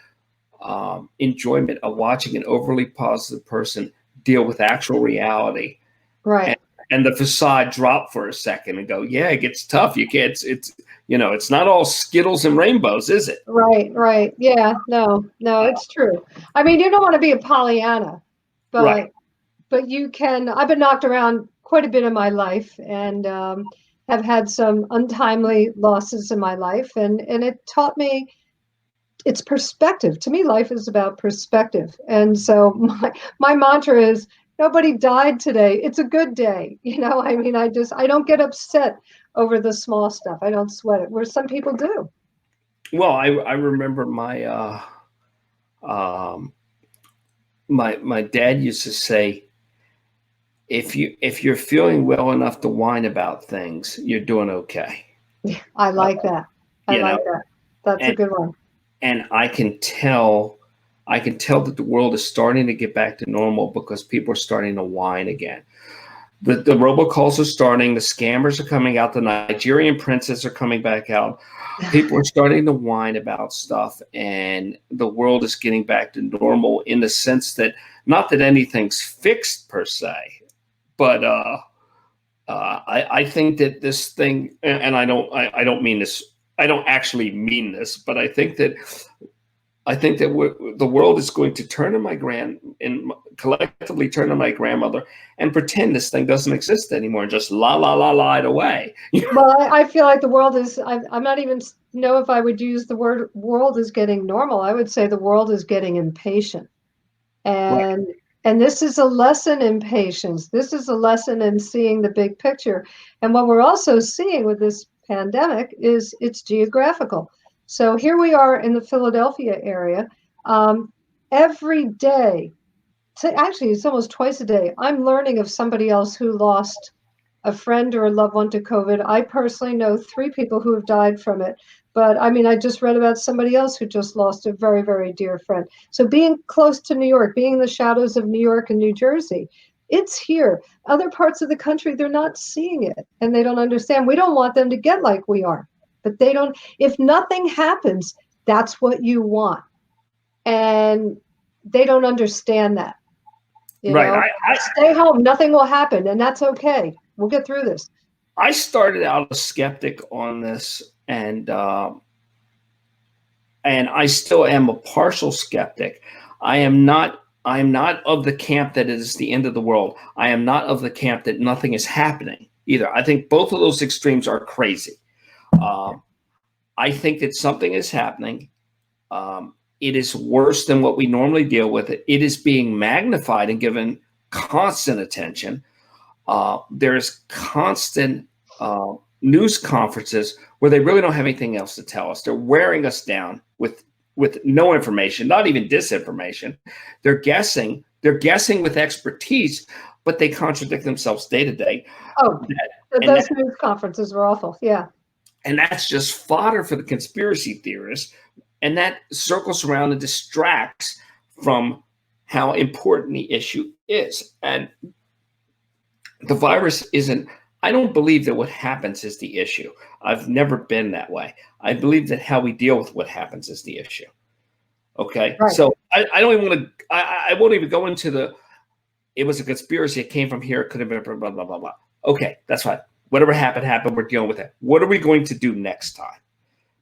enjoyment of watching an overly positive person deal with actual reality, Right. and the facade drop for a second and go, yeah, it gets tough. You can't. It's not all Skittles and rainbows, is it? Right. Yeah, no, it's true. I mean, you don't want to be a Pollyanna, but Right. you can. I've been knocked around quite a bit in my life, and have had some untimely losses in my life, and it taught me it's perspective. To me, life is about perspective, and so my mantra is nobody died today. It's a good day. I mean, I don't get upset over the small stuff. I don't sweat it, where some people do. Well, I remember my dad used to say, if you're feeling well enough to whine about things, you're doing okay. I like that. I You like know, that. That's a and good one. and I can tell that the world is starting to get back to normal because people are starting to whine again. The robocalls are starting, the scammers are coming out, the Nigerian princes are coming back out. People are starting to whine about stuff, and the world is getting back to normal in the sense that not that anything's fixed per se, but I think that this thing, and I don't mean this, I don't actually mean this, but I think that the world is going to turn to collectively turn to my grandmother and pretend this thing doesn't exist anymore and just la it away. Well, I feel like the world is, I'm not even know if I would use the word world is getting normal. I would say the world is getting impatient. Right. And this is a lesson in patience. This is a lesson in seeing the big picture. And what we're also seeing with this pandemic is it's geographical. So here we are in the Philadelphia area. Every day, actually, it's almost twice a day, I'm learning of somebody else who lost a friend or a loved one to COVID. I personally know 3 people who have died from it. But I mean, I just read about somebody else who just lost a very, very dear friend. So being close to New York, being in the shadows of New York and New Jersey, It's here. Other parts of the country, they're not seeing it and they don't understand. We don't want them to get like we are, but they don't. If nothing happens, that's what you want. And they don't understand that. Right. Stay home, nothing will happen, and that's okay. We'll get through this. I started out a skeptic on this, and I still am a partial skeptic. I'm not of the camp that it is the end of the world. I am not of the camp that nothing is happening either. I think both of those extremes are crazy. I think that something is happening. It is worse than what we normally deal with. It is being magnified and given constant attention. There's constant news conferences where they really don't have anything else to tell us. They're wearing us down with no information, not even disinformation. They're guessing with expertise, but they contradict themselves day to day. Oh, those news conferences were awful. Yeah. And that's just fodder for the conspiracy theorists. And that circles around and distracts from how important the issue is. And the virus isn't, I don't believe that what happens is the issue. I've never been that way. I believe that how we deal with what happens is the issue. Okay. Right. So I don't even want to, I won't even go into it was a conspiracy. It came from here. It could have been blah, blah, blah, blah. Okay. That's fine. Whatever happened. We're dealing with it. What are we going to do next time?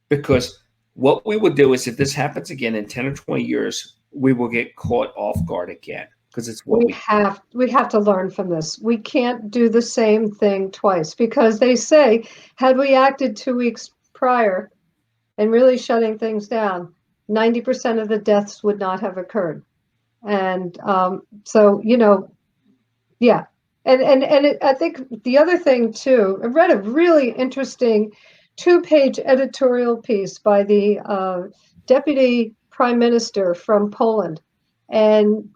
Because what we would do is if this happens again in 10 or 20 years, we will get caught off guard again. Because it's what we have to learn from this. We can't do the same thing twice, because they say, had we acted 2 weeks prior and really shutting things down, 90% of the deaths would not have occurred. And so, yeah. I think the other thing too, I read a really interesting 2-page editorial piece by the deputy prime minister from Poland. And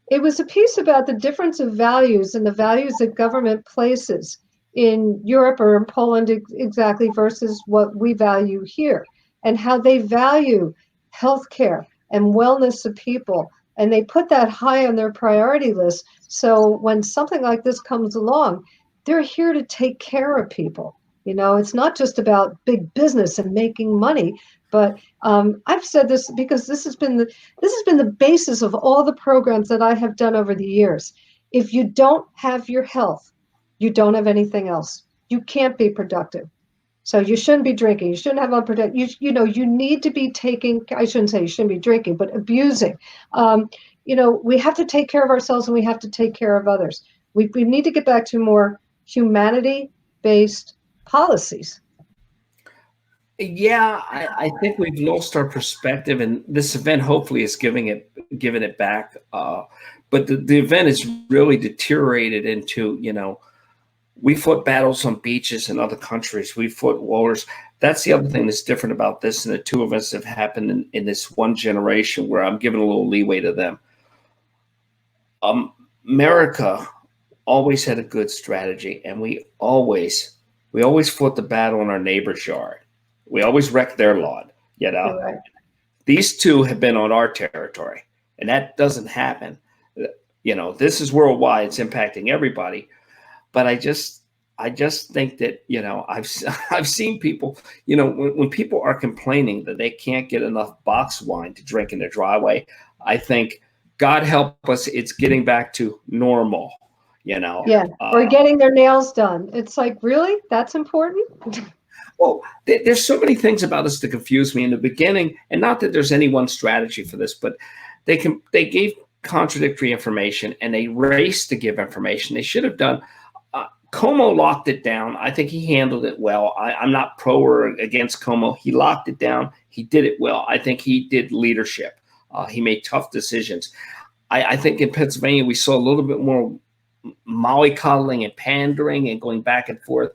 it was a piece about the difference of values and the values that government places in Europe or in Poland exactly versus what we value here, and how they value healthcare and wellness of people. And they put that high on their priority list. So when something like this comes along, they're here to take care of people. It's not just about big business and making money. But I've said this because this has been the basis of all the programs that I have done over the years. If you don't have your health, you don't have anything else. You can't be productive. So you shouldn't be drinking. You shouldn't have unprotected. You need to be taking. I shouldn't say you shouldn't be drinking, but abusing. We have to take care of ourselves and we have to take care of others. We need to get back to more humanity-based policies. Yeah, I think we've lost our perspective, and this event hopefully is giving it back. But the event is really deteriorated into, we fought battles on beaches in other countries. We fought wars. That's the other thing that's different about this and the two events that have happened in this one generation, where I'm giving a little leeway to them. America always had a good strategy, and we always fought the battle in our neighbor's yard. We always wrecked their lawn, Right. These two have been on our territory, and that doesn't happen. This is worldwide. It's impacting everybody. But I just think that, I've seen people, when people are complaining that they can't get enough box wine to drink in their driveway, I think, God help us, it's getting back to normal, Yeah, or getting their nails done. It's like, really? That's important? Well, there's so many things about this that confuse me in the beginning, and not that there's any one strategy for this, but they gave contradictory information and they raced to give information. They should have done. Como locked it down. I think he handled it well. I'm not pro or against Como. He locked it down. He did it well. I think he did leadership. He made tough decisions. I think in Pennsylvania we saw a little bit more mollycoddling and pandering and going back and forth.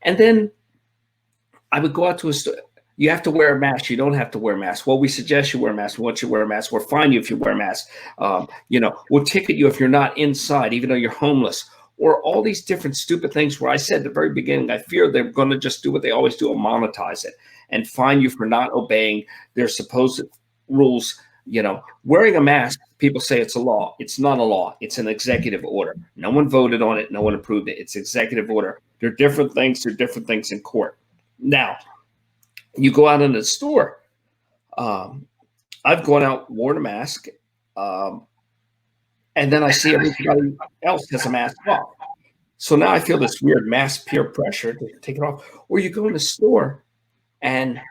And then I would go out to a store. You have to wear a mask. You don't have to wear a mask. Well, we suggest you wear a mask. We want you to wear a mask. We'll fine you if you wear a mask. We'll ticket you if you're not inside, even though you're homeless. Or all these different stupid things where I said at the very beginning, I fear they're going to just do what they always do and monetize it and fine you for not obeying their supposed rules Wearing a mask, people say it's a law. It's not a law. It's an executive order. No one voted on it. No one approved it. It's executive order. There are different things. There are different things in court. Now, you go out in the store. I've gone out, worn a mask, and then I see everybody else has a mask off. So now I feel this weird mass peer pressure to take it off. Or you go in the store and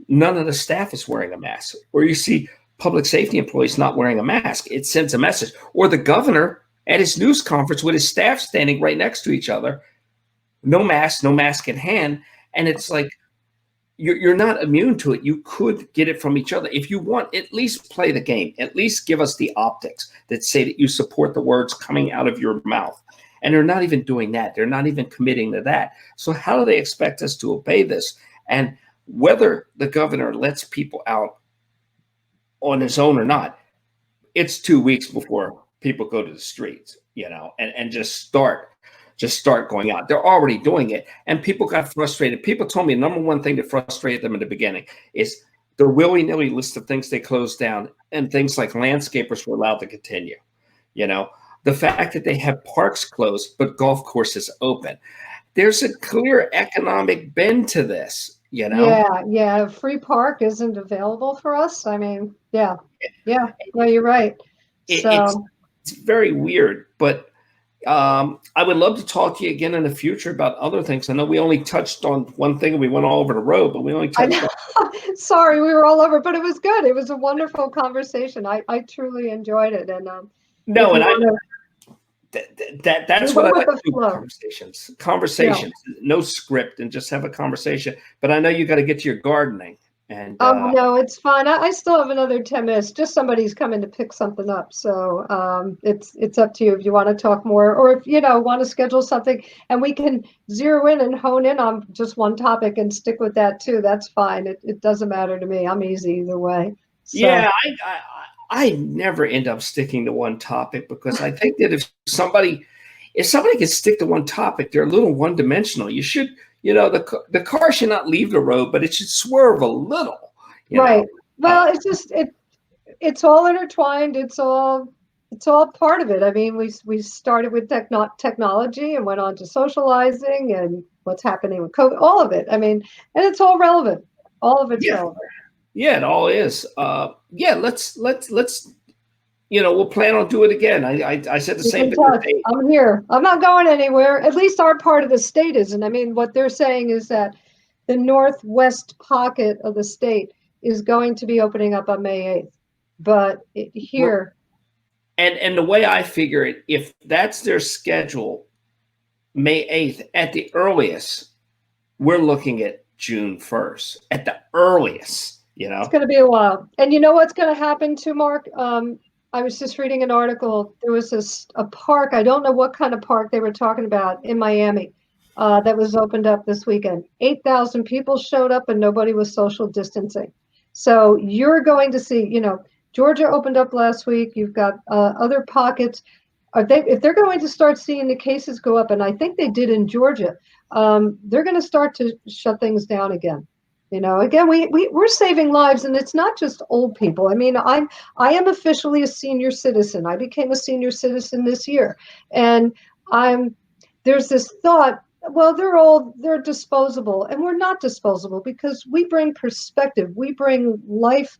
none of the staff is wearing a mask. Or you see public safety employees not wearing a mask. It sends a message. Or the governor at his news conference with his staff standing right next to each other, no mask in hand. And it's like, you're not immune to it. You could get it from each other. If you want, at least play the game. At least give us the optics that say that you support the words coming out of your mouth. And they're not even doing that. They're not even committing to that. So how do they expect us to obey this? And whether the governor lets people out on his own or not, it's 2 weeks before people go to the streets, and just start going out. They're already doing it. And people got frustrated. People told me the number one thing that frustrated them in the beginning is the willy-nilly list of things they closed down, and things like landscapers were allowed to continue. The fact that they have parks closed, but golf courses open. There's a clear economic bend to this, Yeah. Free park isn't available for us. I mean, yeah. No, you're right. It's very weird, but I would love to talk to you again in the future about other things. I know we only touched on one thing and we went all over the road, but we only touched on. Sorry, we were all over, but it was good. It was a wonderful conversation. I truly enjoyed it. And that's what I like to do. Conversations, no script, and just have a conversation. But I know you got to get to your gardening. And no, it's fine. I still have another 10 minutes. Just somebody's coming to pick something up. So it's up to you if you want to talk more, or if want to schedule something, and we can zero in and hone in on just one topic and stick with that too. That's fine. It doesn't matter to me. I'm easy either way. So. Yeah, I never end up sticking to one topic, because I think that if somebody can stick to one topic, they're a little one-dimensional. You should, the car should not leave the road, but it should swerve a little. Right. Well, it's all intertwined. It's all part of it. I mean, we started with technology and went on to socializing and what's happening with COVID, all of it. I mean, and it's all relevant. All of it's relevant. Yeah, it all is. Let's we'll plan on doing it again. I said the same thing. I'm here. I'm not going anywhere. At least our part of the state isn't. I mean, what they're saying is that the northwest pocket of the state is going to be opening up on May 8th. But here. And the way I figure it, if that's their schedule, May 8th, at the earliest, we're looking at June 1st. At the earliest. It's going to be a while. And you know what's going to happen too, Mark? I was just reading an article. There was a park. I don't know what kind of park they were talking about in Miami that was opened up this weekend. 8,000 people showed up and nobody was social distancing. So you're going to see, Georgia opened up last week. You've got other pockets. If they're going to start seeing the cases go up, and I think they did in Georgia, they're going to start to shut things down again. Again, we're saving lives, and it's not just old people. I mean, I am officially a senior citizen. I became a senior citizen this year, and there's this thought, well, they're old, they're disposable, and we're not disposable, because we bring perspective, we bring life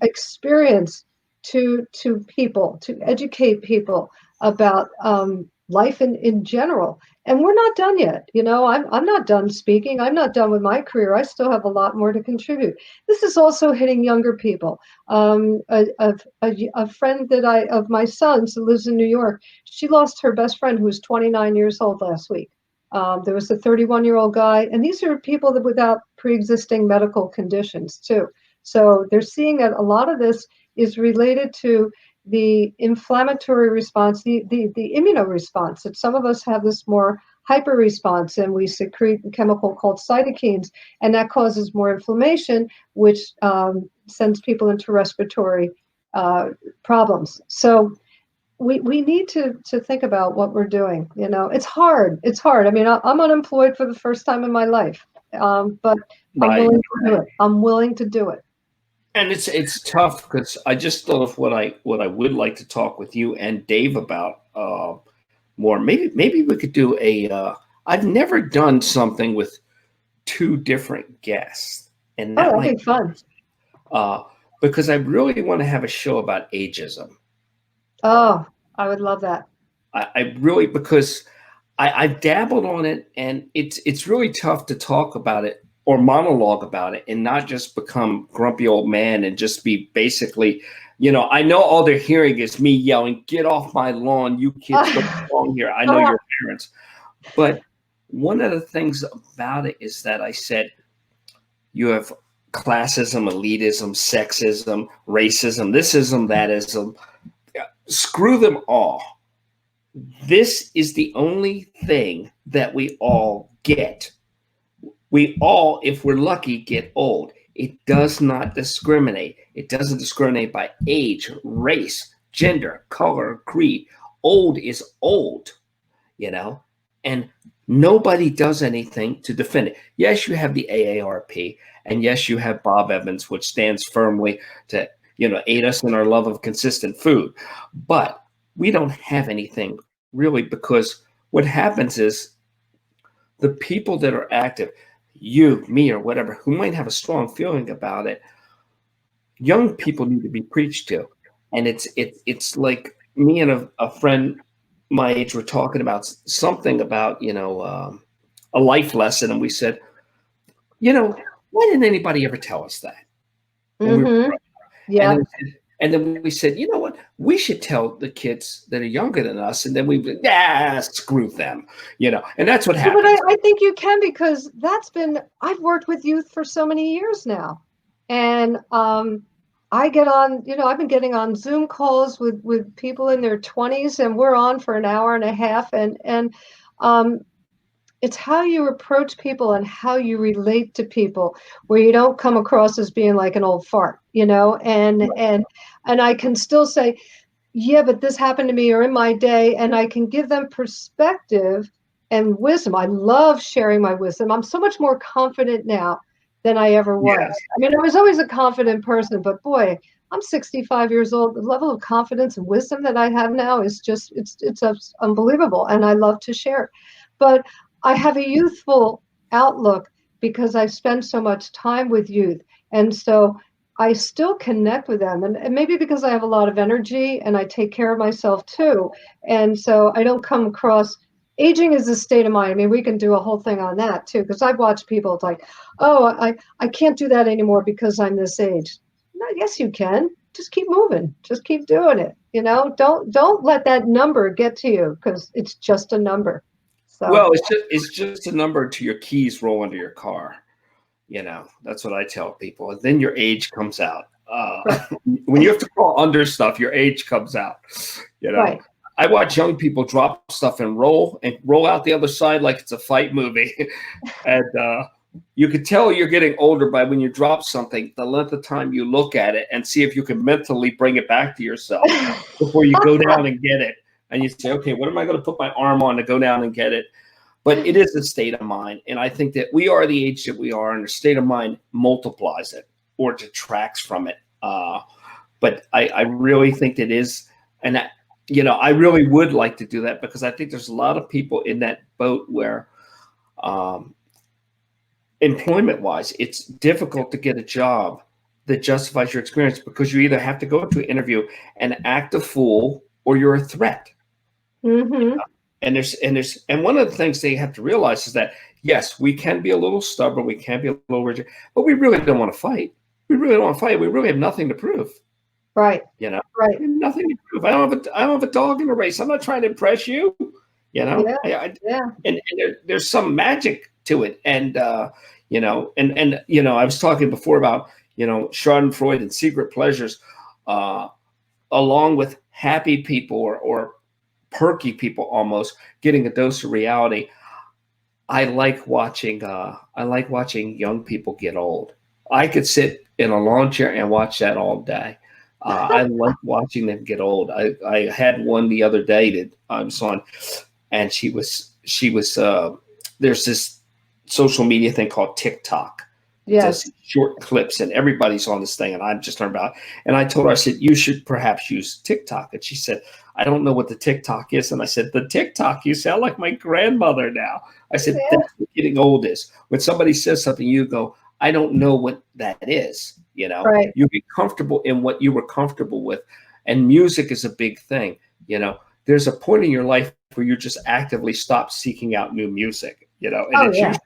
experience to people, to educate people about life in general. And we're not done yet. I'm not done speaking. I'm not done with my career. I still have a lot more to contribute. This is also hitting younger people. A friend of my son's who lives in New York, she lost her best friend who was 29 years old last week. There was a 31-year-old guy, and these are people that without pre-existing medical conditions too. So they're seeing that a lot of this is related to the inflammatory response, the immuno response, that some of us have this more hyper response, and we secrete a chemical called cytokines, and that causes more inflammation, which sends people into respiratory problems. So we need to think about what we're doing. It's hard. I mean, I'm unemployed for the first time in my life, but I'm willing to do it. And it's tough because I just thought of what I would like to talk with you and Dave about more. Maybe we could do a. I've never done something with two different guests, and Oh, that that'd might be fun. uh, because I really want to have a show about ageism. Uh, Oh, I would love that. I really because I've dabbled on it, and it's really tough to talk about it or monologue about it and not just become grumpy old man and just be basically, I know all they're hearing is me yelling, "Get off my lawn, you kids don't belong here." I know your parents, but one of the things about it is that I said you have classism, elitism, sexism, racism, thisism, thatism. Screw them all. This is the only thing that we all get. We all, if we're lucky, get old. It does not discriminate. It doesn't discriminate by age, race, gender, color, creed. Old is old, and nobody does anything to defend it. Yes, you have the AARP, and yes, you have Bob Evans, which stands firmly to, aid us in our love of consistent food. But we don't have anything really, because what happens is the people that are active, you, me, or whatever, who might have a strong feeling about it, young people need to be preached to. And it's like me and a friend my age were talking about something about, a life lesson. And we said, why didn't anybody ever tell us that when we were Mm-hmm. growing up? Yeah. And then we said, you know what? We should tell the kids that are younger than us. And then screw them, and that's what Yeah, but happens. I think you can, because I've worked with youth for so many years now. And I get on, I've been getting on Zoom calls with people in their 20s, and we're on for an hour and a half. And um, it's how you approach people and how you relate to people, where you don't come across as being like an old fart, and I can still say, yeah, but this happened to me or in my day, and I can give them perspective and wisdom. I love sharing my wisdom. I'm so much more confident now than I ever Yeah. was. I mean, I was always a confident person, but boy, I'm 65 years old. The level of confidence and wisdom that I have now is just it's unbelievable, and I love to share it. But I have a youthful outlook because I spend so much time with youth, and so I still connect with them, and maybe because I have a lot of energy and I take care of myself too. And so I don't come across, aging is a state of mind. I mean, we can do a whole thing on that too, because I've watched people, it's like, oh, I can't do that anymore because I'm this age. No, yes, you can. Just keep moving. Just keep doing it. Don't let that number get to you, because it's just a number. So Well, it's just a number to your keys roll into your car. That's what I tell people. And then your age comes out. right, When you have to crawl under stuff, your age comes out. right. I watch young people drop stuff and roll out the other side like it's a fight movie. And you could tell you're getting older by when you drop something, the length of time you look at it and see if you can mentally bring it back to yourself before you go down and get it. And you say, okay, what am I going to put my arm on to go down and get it? But it is a state of mind. And I think that we are the age that we are, and the state of mind multiplies it or detracts from it. But I really think that is, and that, I really would like to do that, because I think there's a lot of people in that boat where employment-wise, it's difficult to get a job that justifies your experience, because you either have to go to an interview and act a fool or you're a threat. Mm-hmm. And one of the things they have to realize is that, yes, we can be a little stubborn, we can be a little rigid, but we really don't want to fight. We really don't want to fight. We really have nothing to prove. Right. Right. We have nothing to prove. I don't have a dog in the race. I'm not trying to impress you. Yeah. Yeah. And there's some magic to it. And I was talking before about Schadenfreude and secret pleasures, along with happy people or perky people almost getting a dose of reality. I like watching young people get old. I could sit in a lawn chair and watch that all day. I like watching them get old. I had one the other day that I was on, and she was there's this social media thing called TikTok, Yes. short clips, and everybody's on this thing, and I've just learned about it. And I told her, I said, you should perhaps use TikTok. And she said, I don't know what the TikTok is. And I said, the TikTok, you sound like my grandmother now. I said, Yeah. that's what getting old is. When somebody says something, you go, I don't know what that is. You know, Right. you be comfortable in what you were comfortable with. And music is a big thing. You know, there's a point in your life where you just actively stop seeking out new music, you know, and Oh, yeah.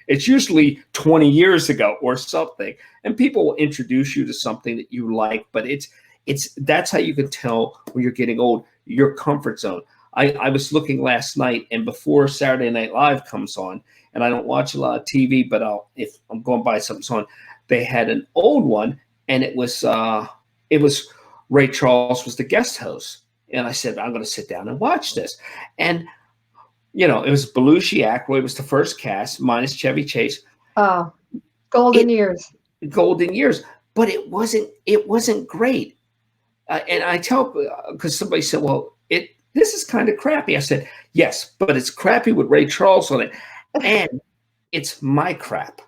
it's usually 20 years ago or something, and people will introduce you to something that you like, but that's how you can tell when you're getting old, your comfort zone. I was looking last night, and before Saturday Night Live comes on, and I don't watch a lot of TV, but if I'm going by something's on, they had an old one, and it was Ray Charles was the guest host. And I said, I'm going to sit down and watch this. And you know, it was Belushi, Aykroyd was the first cast, minus Chevy Chase. Oh, golden years. Golden years, but it wasn't great. And I tell, because somebody said, well, this is kind of crappy. I said, yes, but it's crappy with Ray Charles on it, and it's my crap,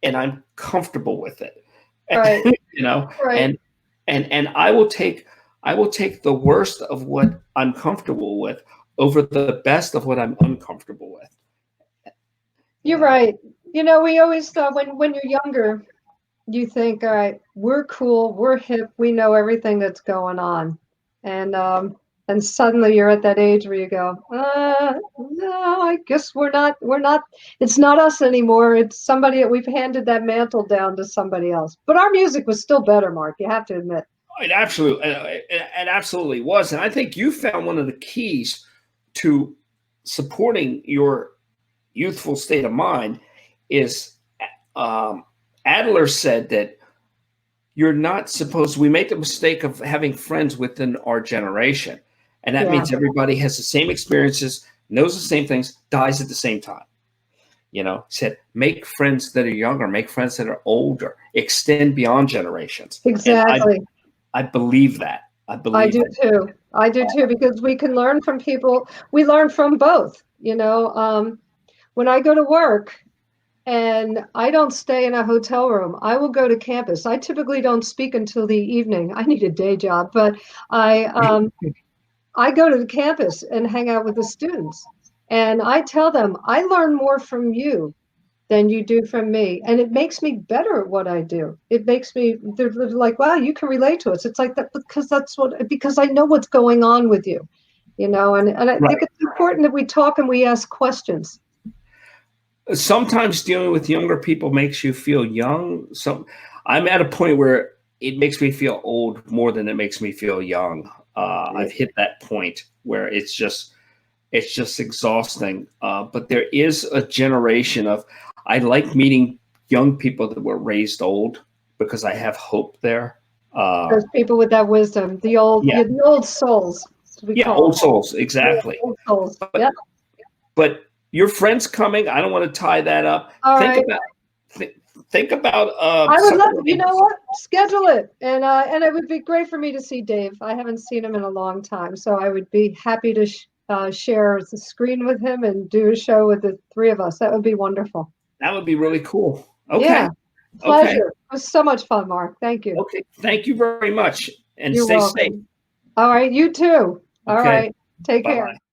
and I'm comfortable with it. Right. You know, Right. and I will take the worst of what I'm comfortable with over the best of what I'm uncomfortable with. You're right. You know, we always thought when you're younger, you think, all right, we're cool, we're hip, we know everything that's going on. And suddenly you're at that age where you go, no, I guess we're not, it's not us anymore. It's somebody that we've handed that mantle down to somebody else. But our music was still better, Mark, you have to admit. It absolutely was. And I think you found one of the keys to supporting your youthful state of mind is Adler said that you're not supposed, we make the mistake of having friends within our generation. And that means everybody has the same experiences, knows the same things, dies at the same time. You know, said, make friends that are younger, make friends that are older, extend beyond generations. Exactly. I believe that. I do too. I do too, because we can learn from people. We learn from both. You know, when I go to work and I don't stay in a hotel room, I will go to campus. I typically don't speak until the evening. I need a day job, but I go to the campus and hang out with the students. And I tell them, I learn more from you than you do from me. And it makes me better at what I do. It makes me, they're like, wow, you can relate to us. It's like that because I know what's going on with you, you know, and I think it's important that we talk and we ask questions. Sometimes dealing with younger people makes you feel young. So I'm at a point where it makes me feel old more than it makes me feel young. I've hit that point where it's just exhausting. But there is a generation of, I like meeting young people that were raised old because I have hope there. There's people with that wisdom, the old souls. Old souls, exactly. Old souls. But your friend's coming. I don't want to tie that up. Think about. I would love. You know what? Schedule it, and it would be great for me to see Dave. I haven't seen him in a long time, so I would be happy to share the screen with him and do a show with the three of us. That would be wonderful. That would be really cool. Okay. Yeah, pleasure. Okay. It was so much fun, Mark. Thank you. Okay. Thank you very much, and You're stay welcome. safe. All right. You too. All Okay. right. Take Bye-bye. care.